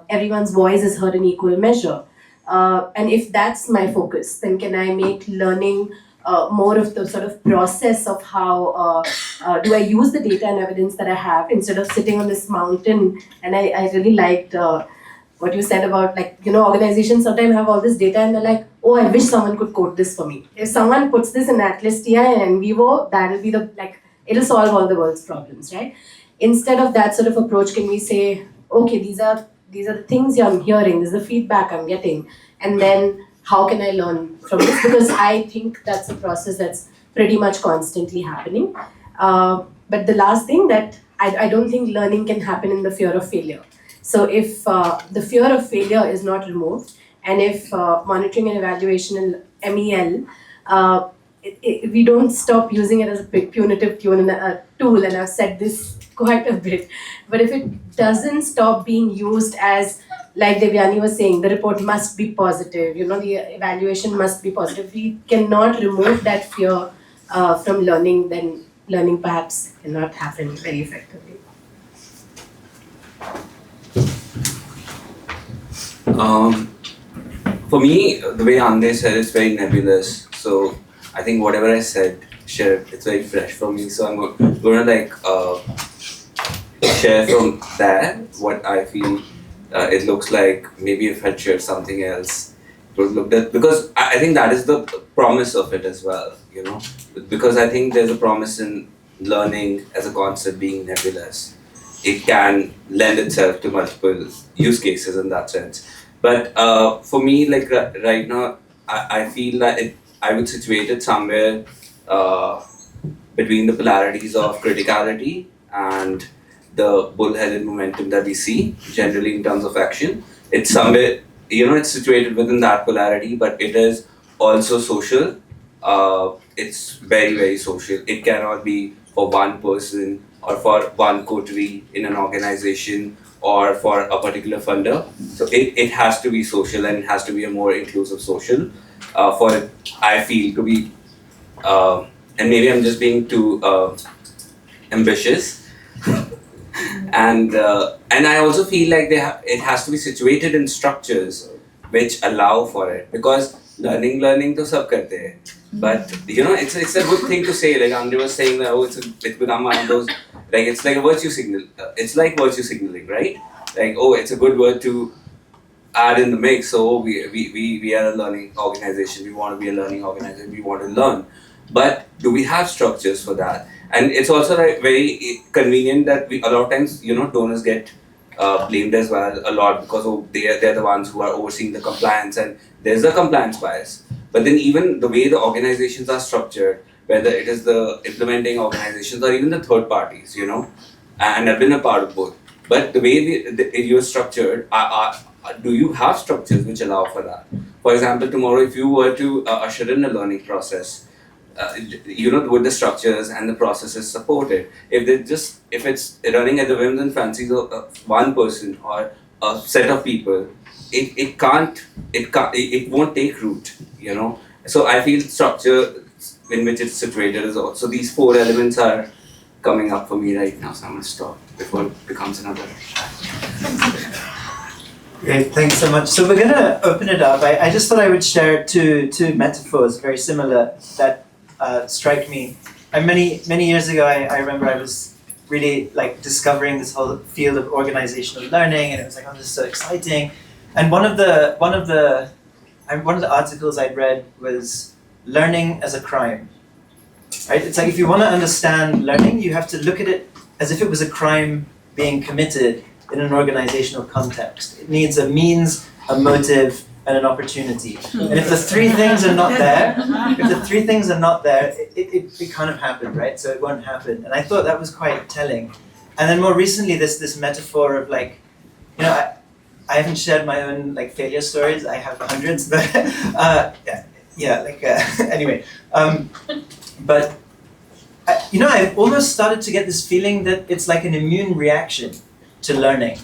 everyone's voice is heard in equal measure? And if that's my focus, then can I make learning more of the sort of process of how do I use the data and evidence that I have instead of sitting on this mountain? And I really liked what you said about, like, organizations sometimes have all this data and they're like, oh, I wish someone could code this for me. If someone puts this in Atlas TI and Vivo, that'll be it'll solve all the world's problems, right? Instead of that sort of approach, can we say, okay, these are the things I'm hearing, this is the feedback I'm getting, and then how can I learn from this? Because I think that's a process that's pretty much constantly happening. But the last thing, that I don't think learning can happen in the fear of failure. So if the fear of failure is not removed, and if monitoring and evaluation in MEL, we don't stop using it as a punitive tool, and I've said this quite a bit, but if it doesn't stop being used as, like Devyani was saying, the report must be positive, the evaluation must be positive, we cannot remove that fear from learning, then learning perhaps cannot happen very effectively. For me, the way Ande said, it's very nebulous. So I think whatever I said, it's very fresh for me. So I'm going to share from there what I feel it looks like. Maybe if I'd shared something else, it would look that, because I think that is the promise of it as well, because I think there's a promise in learning as a concept being nebulous. It can lend itself to multiple use cases in that sense. But for me, right now, I feel that I would situate it somewhere between the polarities of criticality and the bullheaded momentum that we see generally in terms of action. It's somewhere, it's situated within that polarity, but it is also social. It's very, very social. It cannot be for one person or for one coterie in an organization or for a particular funder. So it has to be social, and it has to be a more inclusive social for it, I feel, to be, and maybe I'm just being too ambitious. And I also feel like it has to be situated in structures which allow for it, because learning to sab karte hai. But it's a good thing to say, like Andre was saying that it's become one of those, like it's like a virtue signal. It's like virtue signaling, right? Like, it's a good word to add in the mix. So we are a learning organization. We want to be a learning organization. We want to learn. but do we have structures for that? And it's also like very convenient that we a lot of times, donors get blamed as well a lot because they're the ones who are overseeing the compliance, and there's the compliance bias. But then even the way the organizations are structured, whether it is the implementing organizations or even the third parties, and I've been a part of both. But the way you're structured, do you have structures which allow for that? For example, tomorrow if you were to usher in a learning process, with the structures and the processes supported, if it's running at the whims and fancies of one person or a set of people, it won't take root, So I feel structure in which it's situated is also, these 4 elements are coming up for me right now, so I'm going to stop before it becomes another. Great, thanks so much. So we're going to open it up. I just thought I would share two metaphors very similar that strike me. Many years ago, I remember I was really like discovering this whole field of organizational learning, and it was like, oh, this is so exciting. And one of the articles I'd read was learning as a crime. Right? It's like if you want to understand learning, you have to look at it as if it was a crime being committed in an organizational context. It needs a means, a motive, and an opportunity. And if the 3 things are not there, it can't have happened, right? So it won't happen. And I thought that was quite telling. And then more recently, this metaphor of like, I haven't shared my own like failure stories. I have hundreds, but anyway. But I've almost started to get this feeling that it's like an immune reaction to learning.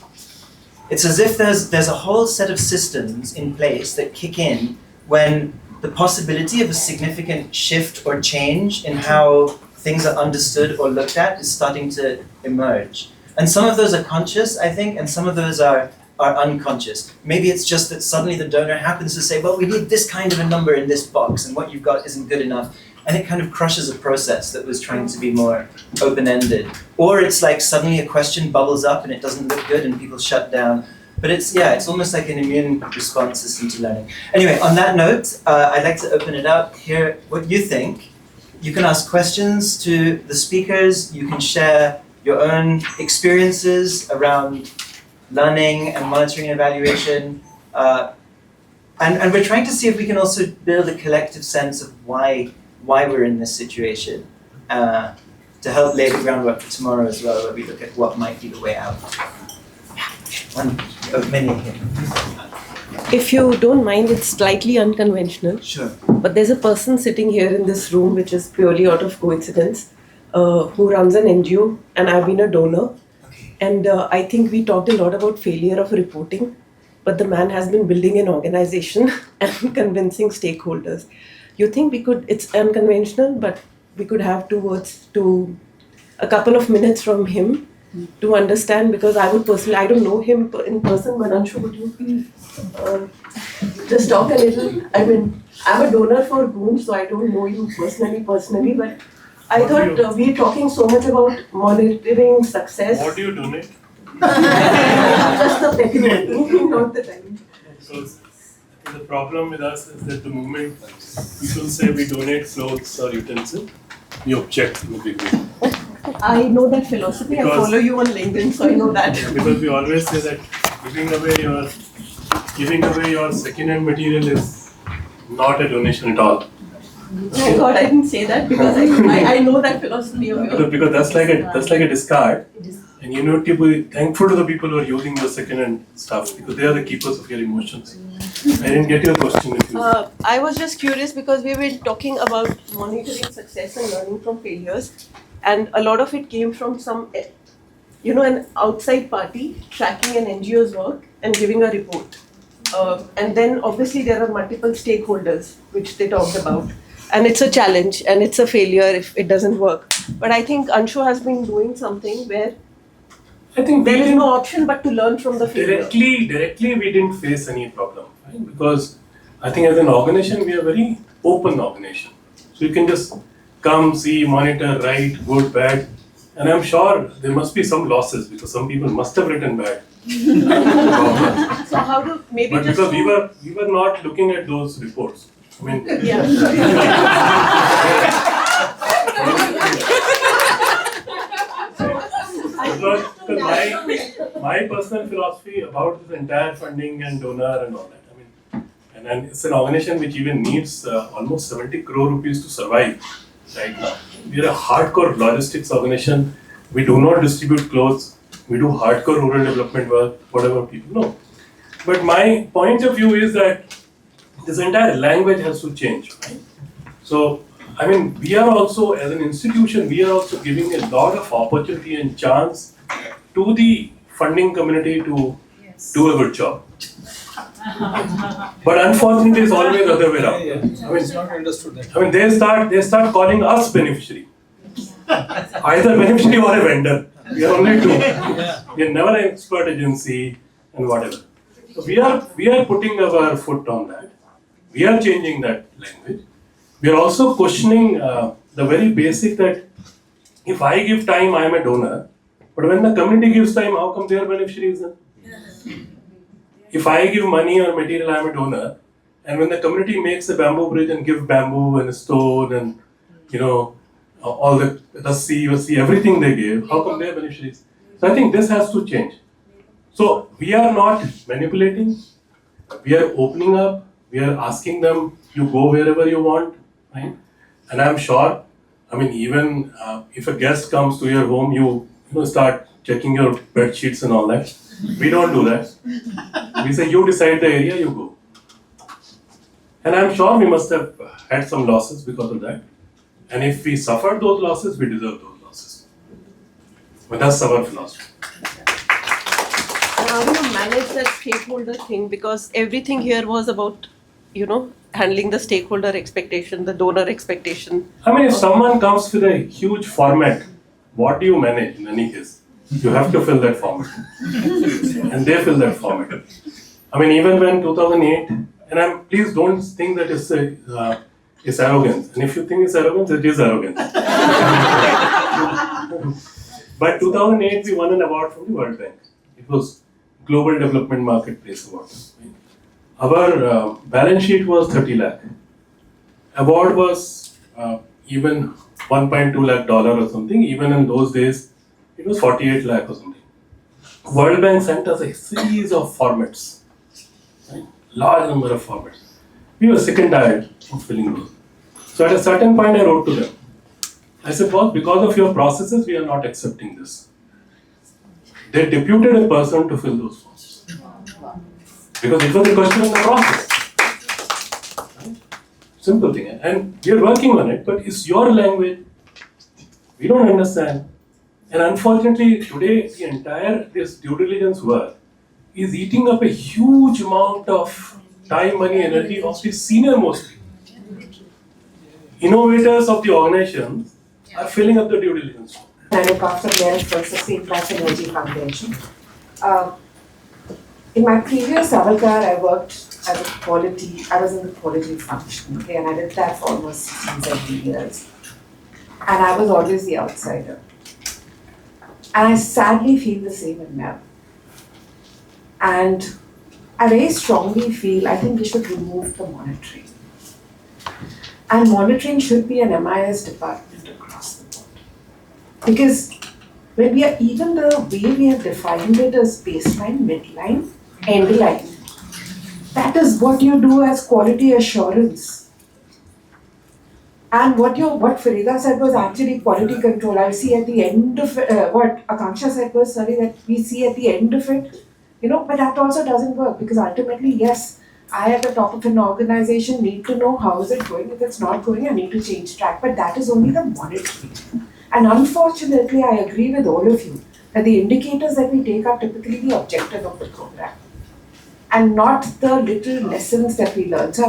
It's as if there's a whole set of systems in place that kick in when the possibility of a significant shift or change in how things are understood or looked at is starting to emerge. And some of those are conscious, I think, and some of those are unconscious. Maybe it's just that suddenly the donor happens to say, well, we need this kind of a number in this box, and what you've got isn't good enough. And it kind of crushes a process that was trying to be more open-ended. Or it's like suddenly a question bubbles up and it doesn't look good and people shut down. But it's almost like an immune response system to learning. Anyway, on that note, I'd like to open it up, hear what you think. You can ask questions to the speakers. You can share your own experiences around learning and monitoring and evaluation. And we're trying to see if we can also build a collective sense of why we're in this situation, to help lay the groundwork for tomorrow as well, where we look at what might be the way out. One of many here. If you don't mind, it's slightly unconventional. Sure. But there's a person sitting here in this room, which is purely out of coincidence, who runs an NGO, and I've been a donor. Okay. And I think we talked a lot about failure of reporting, but the man has been building an organization and convincing stakeholders. You think it's unconventional, but we could have 2 words to a couple of minutes from him to understand, because I would personally, I don't know him in person, but Anshu, would you please just talk a little? I mean, I'm a donor for Goon, so I don't know you personally, but I thought we're talking so much about monitoring success. What do you donate? Just the technique, not the time. So the problem with us is that the moment people say we donate clothes or utensils, we object in the beginning. I know that philosophy. Because I follow you on LinkedIn, so I know that. Because we always say that giving away your second-hand material is not a donation at all. Thank God I didn't say that, because I know that philosophy of yours. Because that's like a discard, and you need to be thankful to the people who are using your second-hand stuff, because they are the keepers of your emotions. I didn't get your question. I was just curious because we've been talking about monitoring success and learning from failures, and a lot of it came from some, an outside party tracking an NGO's work and giving a report. And then obviously there are multiple stakeholders which they talked about. And it's a challenge and it's a failure if it doesn't work. But I think Anshu has been doing something where there is no option but to learn from the failure. Directly we didn't face any problem, right? Because I think as an organization we are a very open organization. So you can just come, see, monitor, write, good, bad. And I'm sure there must be some losses because some people must have written bad. So how do maybe but just because we were not looking at those reports. I mean, yeah. my personal philosophy about this entire funding and donor and all that. I mean, and it's an organization which even needs almost 70 crore rupees to survive right now. We are a hardcore logistics organization. We do not distribute clothes. We do hardcore rural development work, whatever people know. But my point of view is that this entire language has to change. Right? So, I mean, we are also, as an institution, we are also giving a lot of opportunity and chance to the funding community to do a good job. But unfortunately, it's always the other way around. I mean, It's not understood that. I mean, they start calling us beneficiary. Either beneficiary or a vendor. We are only two. We are never an expert agency and whatever. So we are putting our foot on that. We are changing that language. We are also questioning the very basic that if I give time, I am a donor. But when the community gives time, how come they are beneficiaries then? If I give money or material, I am a donor. And when the community makes a bamboo bridge and give bamboo and stone and, you know, all the sea, everything they give, how come they are beneficiaries? So I think this has to change. So we are not manipulating. We are opening up. We are asking them, you go wherever you want, right? And I'm sure, I mean, even if a guest comes to your home, you start checking your bed sheets and all that. We don't do that. We say, you decide the area, you go. And I'm sure we must have had some losses because of that. And if we suffered those losses, we deserve those losses. But that's our philosophy. And how do you manage that stakeholder thing? Because everything here was about, handling the stakeholder expectation, the donor expectation. I mean, if someone comes with a huge format, what do you manage in any case? You have to fill that format. And they fill that format. I mean, even when 2008, and please don't think that it's arrogance. And if you think it's arrogance, it is arrogance. But 2008, we won an award from the World Bank. It was Global Development Marketplace Award. Our balance sheet was 30 lakh. Award was even 1.2 lakh dollar or something. Even in those days, it was 48 lakh or something. World Bank sent us a series of formats, right? Large number of formats. We were sick and tired of filling those. So at a certain point, I wrote to them. I said, well, because of your processes, we are not accepting this. They deputed a person to fill those forms. Because it was a question of the process. Right? Simple thing. And we are working on it, but it's your language. We don't understand. And unfortunately, today, the entire this due diligence work is eating up a huge amount of time, money, energy of the senior most people. Innovators of the organization are filling up the due diligence. I look after Merit for Sustained Plus Energy Foundation. In my previous avatar, I worked as I was in the quality function, okay, and I did that for almost 16, 17 years. And I was always the outsider. And I sadly feel the same in Mel. And I very strongly feel, I think we should remove the monitoring. And monitoring should be an MIS department across the board. Because when we are, even the way we have defined it as baseline, midline, end line, that is what you do as quality assurance. And what Farida said was actually quality control. I see at the end of it, what Akanksha said was, that we see at the end of it, but that also doesn't work because ultimately, yes, I at the top of an organization need to know how is it going. If it's not going, I need to change track, but that is only the monitoring. And unfortunately, I agree with all of you that the indicators that we take are typically the objective of the program and not the little lessons that we learn. So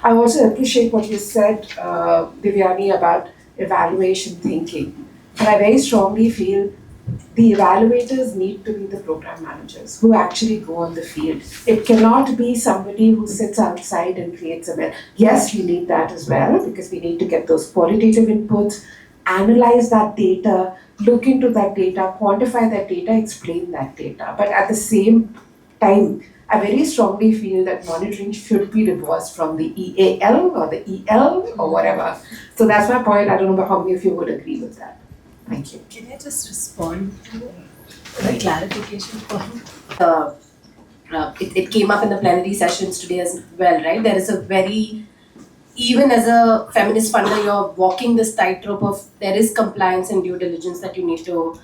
I also appreciate what you said, Devyani, about evaluation thinking. And I very strongly feel the evaluators need to be the program managers who actually go on the field. It cannot be somebody who sits outside and creates a well. Yes, we need that as well because we need to get those qualitative inputs, analyze that data, look into that data, quantify that data, explain that data. But at the same time, I very strongly feel that monitoring should be divorced from the EAL or the EL or whatever. So that's my point. I don't know how many of you would agree with that. Thank you. Can I just respond to A clarification point. It came up in the plenary sessions today as well, right? There is a very, even as a feminist funder, you're walking this tightrope of there is compliance and due diligence that you need to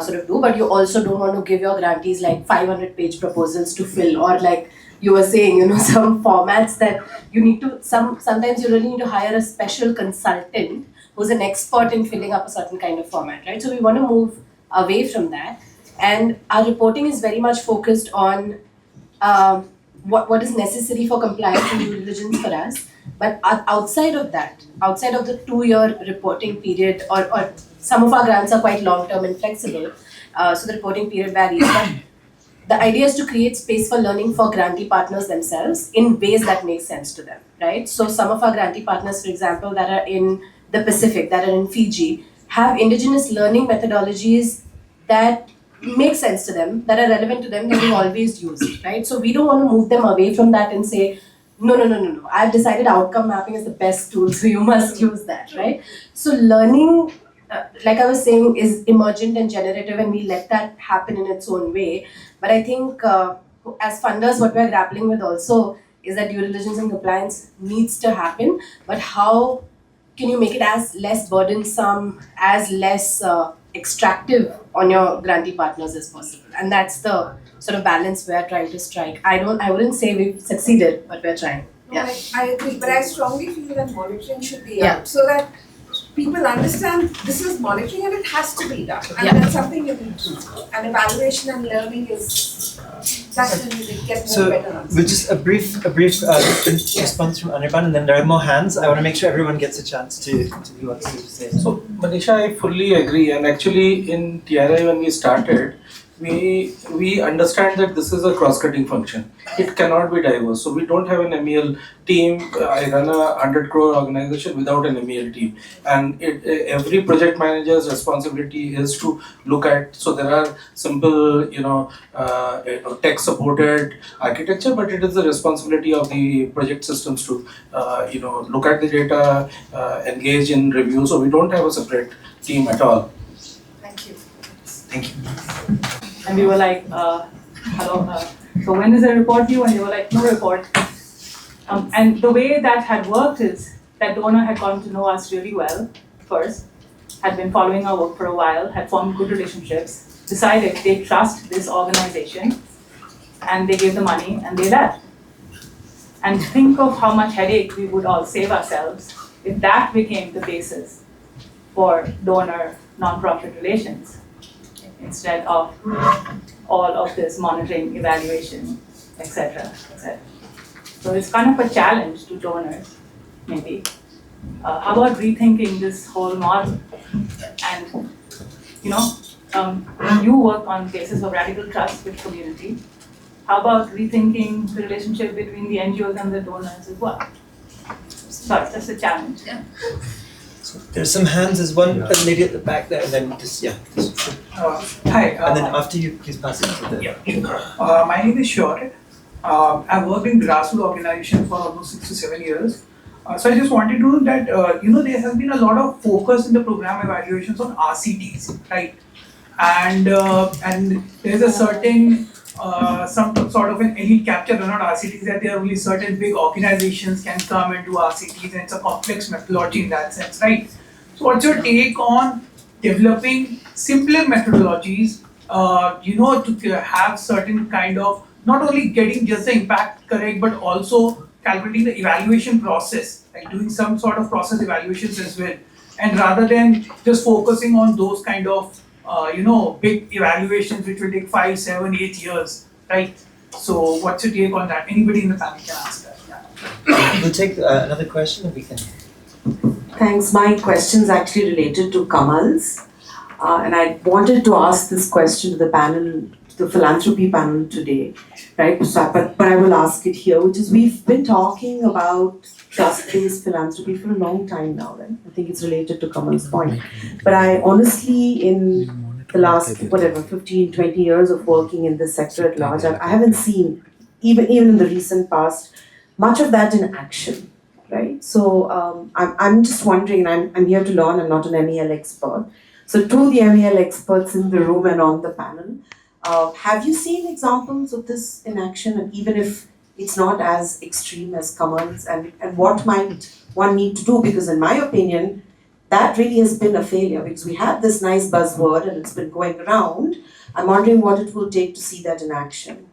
sort of do, but you also don't want to give your grantees like 500-page proposals to fill, or like you were saying, some formats that you need to, sometimes you really need to hire a special consultant who's an expert in filling up a certain kind of format, right? So we want to move away from that. And our reporting is very much focused on what is necessary for compliance and due diligence for us. But outside of that, outside of the 2-year reporting period, or some of our grants are quite long-term and flexible, so the reporting period varies. But the idea is to create space for learning for grantee partners themselves in ways that make sense to them, right? So some of our grantee partners, for example, that are in the Pacific, that are in Fiji, have indigenous learning methodologies that make sense to them, that are relevant to them, that we've always used, right? So we don't want to move them away from that and say, no. I've decided outcome mapping is the best tool, so you must use that, right? So learning, like I was saying, is emergent and generative, and we let that happen in its own way. But I think as funders, what we're grappling with also is that due diligence and compliance needs to happen, but how can you make it as less burdensome, as less extractive on your grantee partners as possible? And that's the sort of balance we're trying to strike. I wouldn't say we've succeeded, but we're trying. No, I agree, but I strongly feel that monitoring should be Yeah. up so that people understand this is monitoring and it has to be done, and Yeah. that's something you need to do. And evaluation and learning is that's when you get more So better answers. we'll just a brief response from Anirban, and then there are more hands. I want to make sure everyone gets a chance to be what to say. So, Manisha, I fully agree. And actually, in TRI, when we started, we understand that this is a cross-cutting function. It cannot be diverse. So we don't have an MEL team. I run a 100 crore organization without an MEL team. And every project manager's responsibility is to look at, so there are simple, tech-supported architecture, but it is the responsibility of the project systems to, look at the data, engage in review. So we don't have a separate team at all. Thank you. Thank you. And we were like, hello, so when is the report due? And they were like, no report. And the way that had worked is that donor had gotten to know us really well first, had been following our work for a while, had formed good relationships, decided they trust this organization, and they gave the money and they left. And think of how much headache we would all save ourselves if that became the basis for donor non-profit relations, instead of all of this monitoring, evaluation, etc., etc. So it's kind of a challenge to donors, maybe. How about rethinking this whole model? And, you work on cases of radical trust with community. How about rethinking the relationship between the NGOs and the donors as well? Sorry, that's a challenge. Yeah. So there's some hands. There's one lady at the back there, and then Hi. And then after you, please pass it to the. Yeah. My name is Shore. I've worked in grassroots organization for almost 6 to 7 years. So I just wanted to know that there has been a lot of focus in the program evaluations on RCTs, right? And there's a certain some sort of an elite capture around RCTs, that there are only certain big organizations can come and do RCTs, and it's a complex methodology in that sense, right? So what's your take on developing simpler methodologies, to have certain kind of, not only getting just the impact correct, but also calculating the evaluation process, like doing some sort of process evaluations as well, and rather than just focusing on those kind of big evaluations which will take 5, 7, 8 years, right? So what's your take on that? Anybody in the panel can ask that. Yeah. We'll take another question, and we can. Thanks. My question is actually related to Kamal's, and I wanted to ask this question to the panel, the philanthropy panel today, right? So, but I will ask it here, which is, we've been talking about trust-based philanthropy for a long time now, right? I think it's related to Kamal's point. But I honestly, in the last, 15, 20 years of working in this sector at large, I haven't seen, even in the recent past, much of that in action, right? So I'm just wondering, and I'm here to learn, I'm not an MEL expert. So to the MEL experts in the room and on the panel, have you seen examples of this in action, and even if it's not as extreme as Kamal's, and what might one need to do? Because in my opinion, that really has been a failure, because we had this nice buzzword and it's been going around. I'm wondering what it will take to see that in action.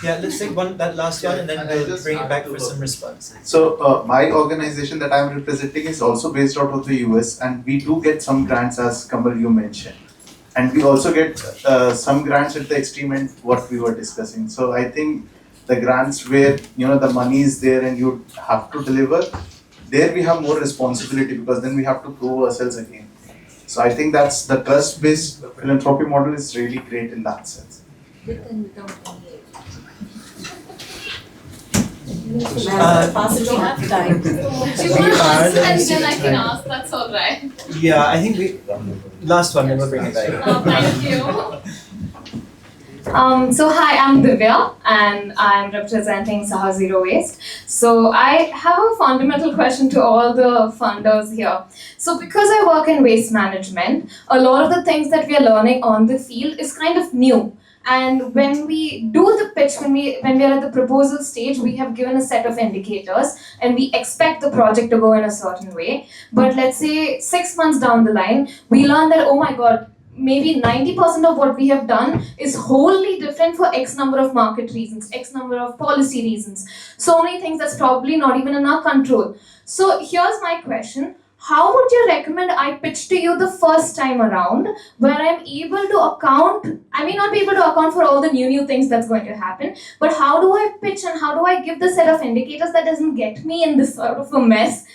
Yeah, let's take that last one and then we'll bring it back for some responses. So my organization that I'm representing is also based out of the US, and we do get some grants, as Kamal you mentioned. And we also get some grants at the extreme end, what we were discussing. So I think the grants where the money is there and you have to deliver, there we have more responsibility, because then we have to prove ourselves again. So I think that's the trust-based philanthropy model is really great in that sense. Passage we have time. Do you want to answer and then I can ask, that's all right. Yeah, I think last one, then we'll bring it back. Thank you. So hi, I'm Divya and I'm representing Saha Zero Waste. So I have a fundamental question to all the funders here. So because I work in waste management, a lot of the things that we are learning on the field is kind of new. And when we do the pitch, when we are at the proposal stage, we have given a set of indicators and we expect the project to go in a certain way. But let's say 6 months down the line, we learn that, oh my God, maybe 90% of what we have done is wholly different for X number of market reasons, X number of policy reasons. So many things that's probably not even in our control. So here's my question. How would you recommend I pitch to you the first time around, where I'm able to account, I may not be able to account for all the new things that's going to happen, but how do I pitch and how do I give the set of indicators that doesn't get me in this sort of a mess,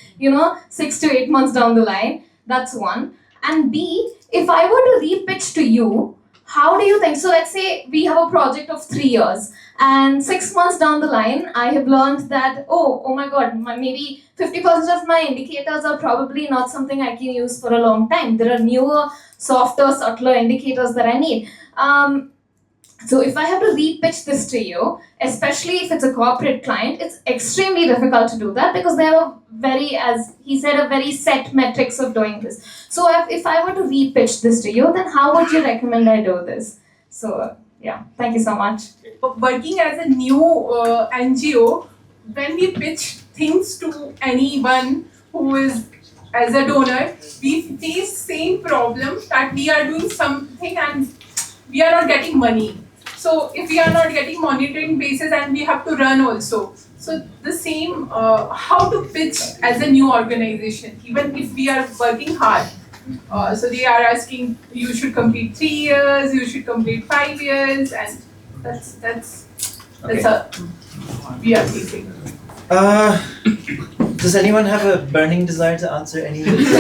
6 to 8 months down the line? That's one. And B, if I were to re-pitch to you, how do you think? So let's say we have a project of 3 years and 6 months down the line, I have learned that, oh my God, maybe 50% of my indicators are probably not something I can use for a long time. There are newer, softer, subtler indicators that I need. So if I have to re-pitch this to you, especially if it's a corporate client, it's extremely difficult to do that because they have as he said, a very set metrics of doing this. So if I were to re-pitch this to you, then how would you recommend I do this? So yeah, thank you so much. Working as a new NGO, when we pitch things to anyone who is as a donor, we face same problem that we are doing something and we are not getting money. So if we are not getting monitoring basis and we have to run also. So the same, how to pitch as a new organization, even if we are working hard. So they are asking, you should complete 3 years, you should complete 5 years, and that's we are facing. Does anyone have a burning desire to answer any of these?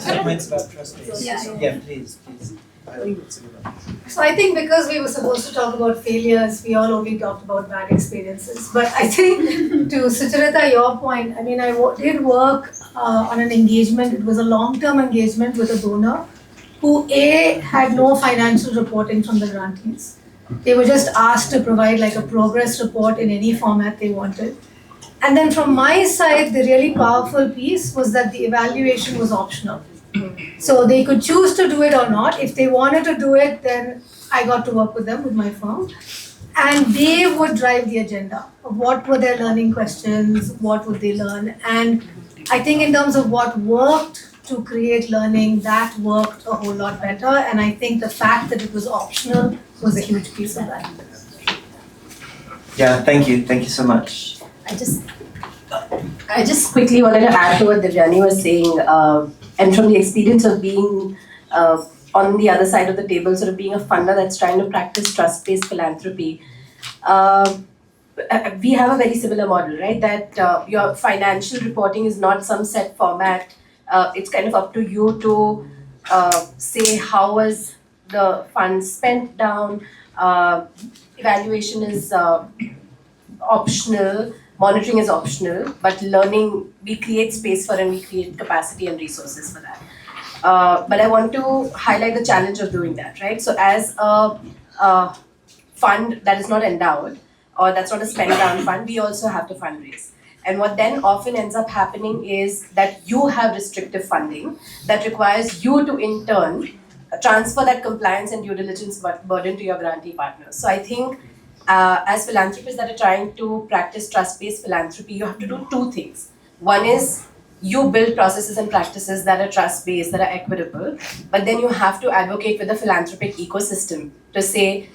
Comments about trust-based. Yeah, please. So I think because we were supposed to talk about failures, we all only talked about bad experiences. But I think to Sucharita, your point, I mean, I did work on an engagement. It was a long-term engagement with a donor who had no financial reporting from the grantees. They were just asked to provide like a progress report in any format they wanted. And then from my side, the really powerful piece was that the evaluation was optional. So they could choose to do it or not. If they wanted to do it, then I got to work with them, with my firm. And they would drive the agenda of what were their learning questions, what would they learn. And I think in terms of what worked to create learning, that worked a whole lot better. And I think the fact that it was optional was a huge piece of that. Yeah, thank you. Thank you so much. I just quickly wanted to add to what Devyani was saying, and from the experience of being on the other side of the table, sort of being a funder that's trying to practice trust-based philanthropy, we have a very similar model, right? That your financial reporting is not some set format. It's kind of up to you to say how was the funds spent down. Evaluation is optional. Monitoring is optional, but learning, we create space for and we create capacity and resources for that. But I want to highlight the challenge of doing that, right? So as a fund that is not endowed, or that's not a spend down fund, we also have to fundraise. And what then often ends up happening is that you have restrictive funding that requires you to in turn transfer that compliance and due diligence burden to your grantee partners. So I think as philanthropists that are trying to practice trust-based philanthropy, you have to do two things. One is you build processes and practices that are trust-based, that are equitable, but then you have to advocate with the philanthropic ecosystem to say,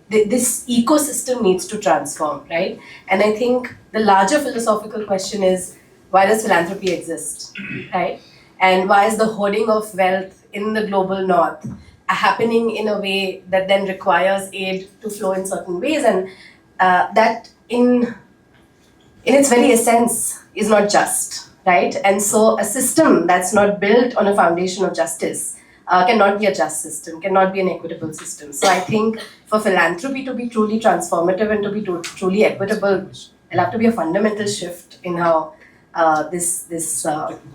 this ecosystem needs to transform, right? And I think the larger philosophical question is, why does philanthropy exist, right? And why is the hoarding of wealth in the global north happening in a way that then requires aid to flow in certain ways, and that in its very essence is not just, right? And so a system that's not built on a foundation of justice cannot be a just system, cannot be an equitable system. So I think for philanthropy to be truly transformative and to be truly equitable, there'll have to be a fundamental shift in how this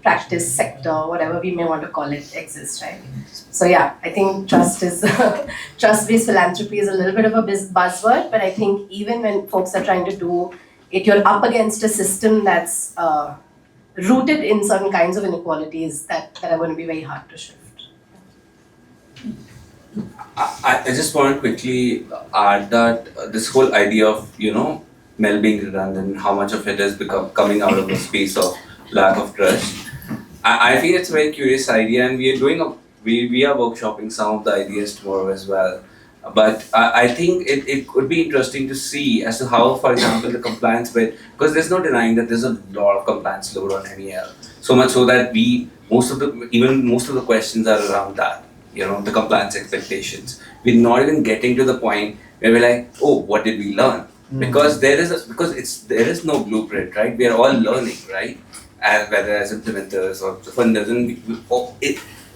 practice sector, whatever we may want to call it, exists, right? So yeah, I think trust-based philanthropy is a little bit of a buzzword, but I think even when folks are trying to do it, you're up against a system that's rooted in certain kinds of inequalities that are going to be very hard to shift. I just want to quickly add that this whole idea of, Mel being redundant, how much of it is coming out of a space of lack of trust. I feel it's a very curious idea, and we are workshopping some of the ideas tomorrow as well. But I think it could be interesting to see as to how, for example, the compliance bit, because there's no denying that there's a lot of compliance load on MEL. So much so that most of the questions are around that, the compliance expectations. We're not even getting to the point where we're like, oh, what did we learn? Because there is no blueprint, right? We are all learning, right? And whether as implementers or funders,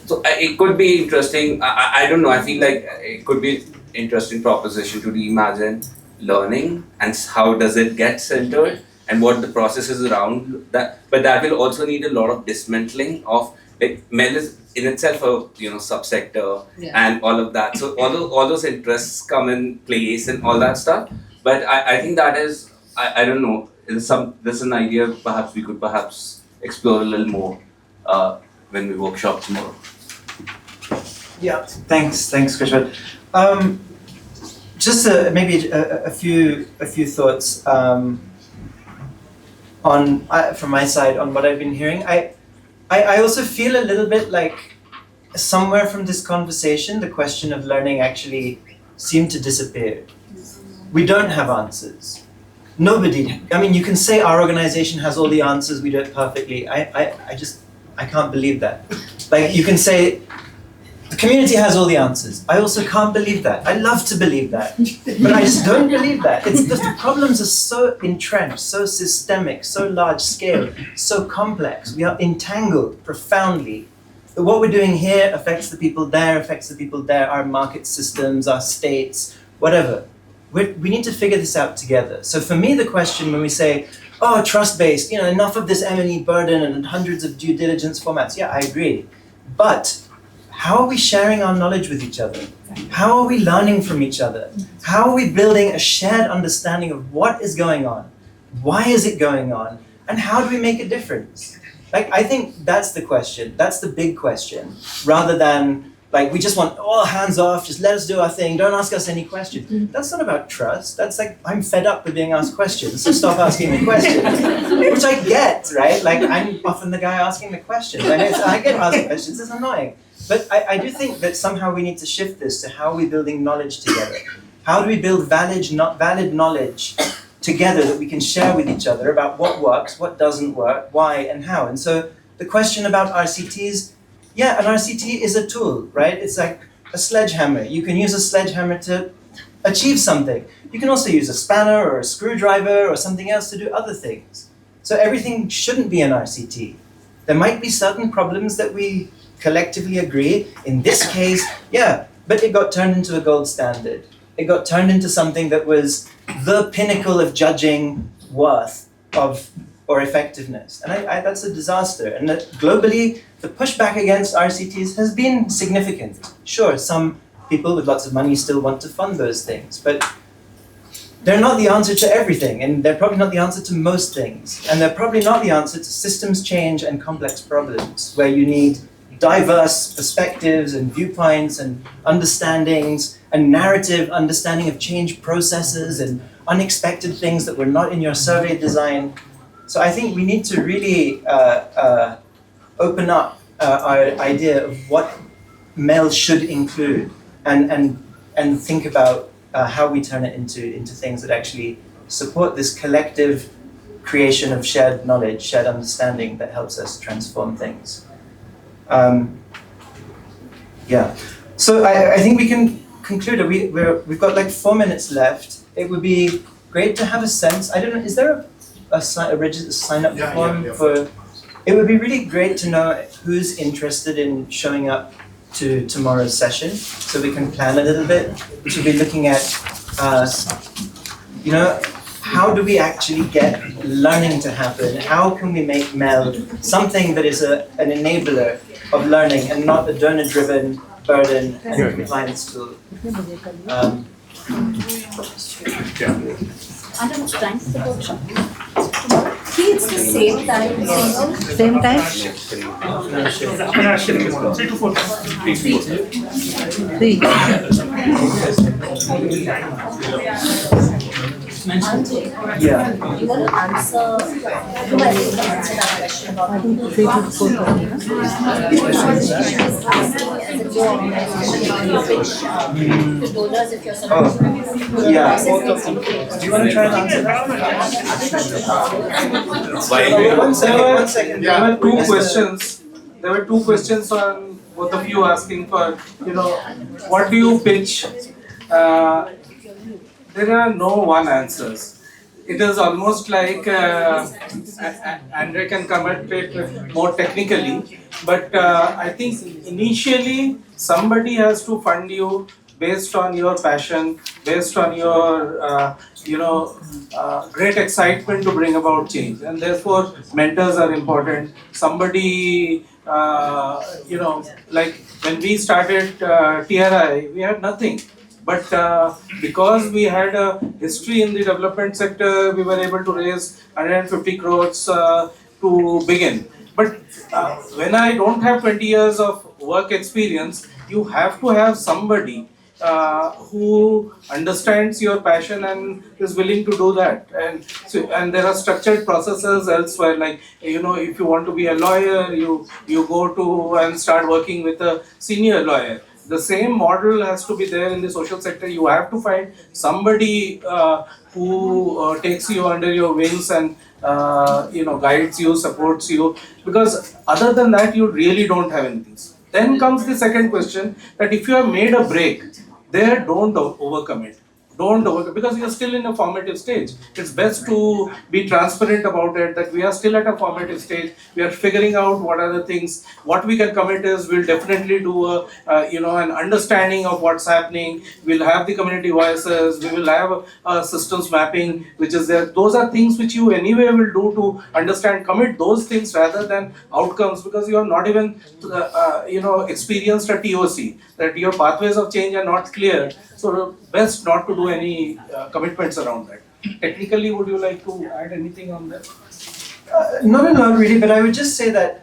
so it could be interesting. I don't know. I feel like it could be an interesting proposition to reimagine learning and how does it get centered and what the process is around that. But that will also need a lot of dismantling of, like, MEL is in itself a subsector and all of that. So all those interests come in place and all that stuff. But I think that is, I don't know, there's an idea perhaps we could explore a little more when we workshop tomorrow. Yeah, thanks, Gurshabadjeet. Just maybe a few thoughts on from my side on what I've been hearing. I also feel a little bit like somewhere from this conversation, the question of learning actually seemed to disappear. We don't have answers. Nobody. I mean, you can say our organization has all the answers. We do it perfectly. I can't believe that. Like, you can say the community has all the answers. I also can't believe that. I love to believe that, but I just don't believe that. The problems are so entrenched, so systemic, so large scale, so complex. We are entangled profoundly. What we're doing here affects the people there, our market systems, our states, whatever. We need to figure this out together. So for me, the question when we say, oh, trust-based, enough of this M&E burden and hundreds of due diligence formats. Yeah, I agree. But how are we sharing our knowledge with each other? How are we learning from each other? How are we building a shared understanding of what is going on? Why is it going on? And how do we make a difference? Like, I think that's the question. That's the big question. Rather than, like, we just want all hands off, just let us do our thing, don't ask us any questions. That's not about trust. That's like, I'm fed up with being asked questions, so stop asking me questions. Which I get, right? Like, I'm often the guy asking the questions. And I get asked questions, it's annoying. But I do think that somehow we need to shift this to how are we building knowledge together? How do we build valid knowledge together that we can share with each other about what works, what doesn't work, why, and how? And so the question about RCTs, yeah, an RCT is a tool, right? It's like a sledgehammer. You can use a sledgehammer to achieve something. You can also use a spanner or a screwdriver or something else to do other things. So everything shouldn't be an RCT. There might be certain problems that we collectively agree. In this case, yeah, but it got turned into a gold standard. It got turned into something that was the pinnacle of judging worth or effectiveness. And that's a disaster. And that globally, the pushback against RCTs has been significant. Sure, some people with lots of money still want to fund those things, but they're not the answer to everything, and they're probably not the answer to most things, and they're probably not the answer to systems change and complex problems where you need diverse perspectives and viewpoints and understandings and narrative understanding of change processes and unexpected things that were not in your survey design. So I think we need to really open up our idea of what MEL should include and think about how we turn it into things that actually support this collective creation of shared knowledge, shared understanding that helps us transform things. Yeah, so I think we can conclude. We've got like 4 minutes left. It would be great to have a sense. I don't know, is there a sign up form for? It would be really great to know who's interested in showing up to tomorrow's session, so we can plan a little bit. We should be looking at, how do we actually get learning to happen? How can we make MEL something that is an enabler of learning and not a donor-driven burden and compliance tool? It's the same time. Same time? No, 3 to 4. 3. Yeah. You want to answer, you might be able to answer that question about the donors if you're sort of Yeah. Do you want to try and answer that? One second. There were two questions. There were two questions on both of you asking for, what do you pitch? There are no one answers. It is almost like Andre can comment it more technically, but I think initially somebody has to fund you based on your passion, based on your great excitement to bring about change, and therefore mentors are important. Somebody like when we started TRI, we had nothing. But because we had a history in the development sector, we were able to raise 150 crores to begin. But when I don't have 20 years of work experience, you have to have somebody who understands your passion and is willing to do that. And there are structured processes elsewhere, like if you want to be a lawyer, you go to and start working with a senior lawyer. The same model has to be there in the social sector. You have to find somebody who takes you under your wings and guides you, supports you, because other than that you really don't have anything. Then comes the second question, that if you have made a break there, don't overcome it. Don't overcome, because you are still in a formative stage. It's best to be transparent about it, that we are still at a formative stage. We are figuring out what are the things. What we can commit is we'll definitely do an understanding of what's happening. We'll have the community voices. We will have a systems mapping which is there. Those are things which you anyway will do to understand. Commit those things rather than outcomes, because you have not even experienced a TOC, that your pathways of change are not clear. So best not to do any commitments around that. Technically, would you like to add anything on that? No, not really. But I would just say that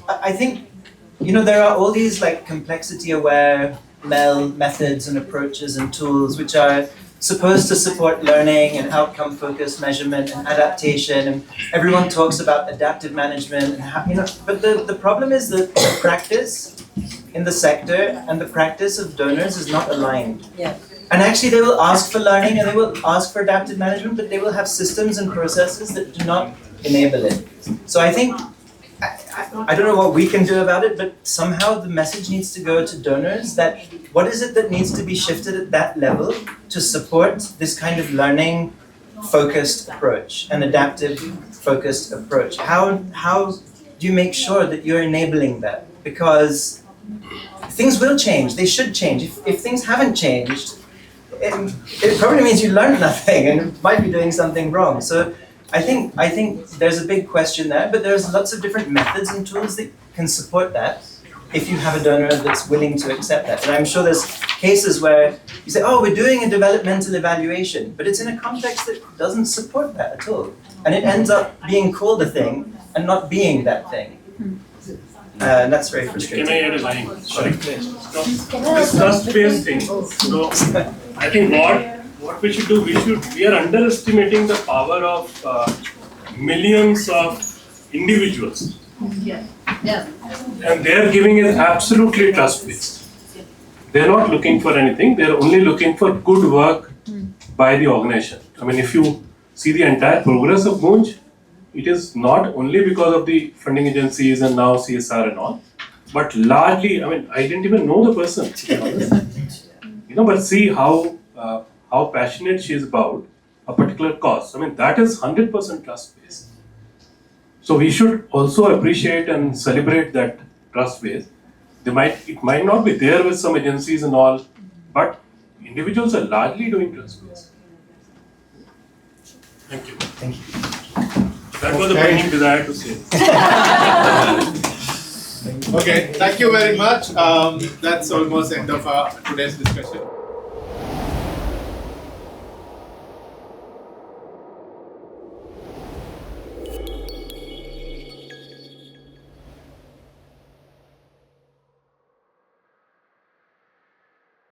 I think there are all these like complexity-aware MEL methods and approaches and tools which are supposed to support learning and outcome-focused measurement and adaptation. And everyone talks about adaptive management and but the problem is that the practice in the sector and the practice of donors is not aligned. Yeah. And actually they will ask for learning and they will ask for adaptive management, but they will have systems and processes that do not enable it. So I think, I don't know what we can do about it, but somehow the message needs to go to donors that what is it that needs to be shifted at that level to support this kind of learning focused approach, an adaptive focused approach. How do you make sure that you're enabling that? Because things will change, they should change. If things haven't changed, it probably means you learned nothing and you might be doing something wrong. So I think there's a big question there, but there's lots of different methods and tools that can support that. if you have a donor that's willing to accept that. And I'm sure there's cases where you say, oh, we're doing a developmental evaluation, but it's in a context that doesn't support that at all. And it ends up being called a thing and not being that thing. And that's very frustrating. Can I add a line? Sorry. This trust-based thing. So I think what we should do, we are underestimating the power of millions of individuals. Yeah. Yeah. And they are giving it absolutely trust-based. They are not looking for anything, they are only looking for good work by the organization. I mean, if you see the entire progress of Munj, it is not only because of the funding agencies and now CSR and all, but largely, I mean, I didn't even know the person, to be honest. But see how passionate she is about a particular cause. I mean, that is 100% trust-based. So we should also appreciate and celebrate that trust base. It might not be there with some agencies and all, but individuals are largely doing trust based. Thank you. Thank you. That was the burning desire to say. Okay, thank you very much. That's almost end of today's discussion.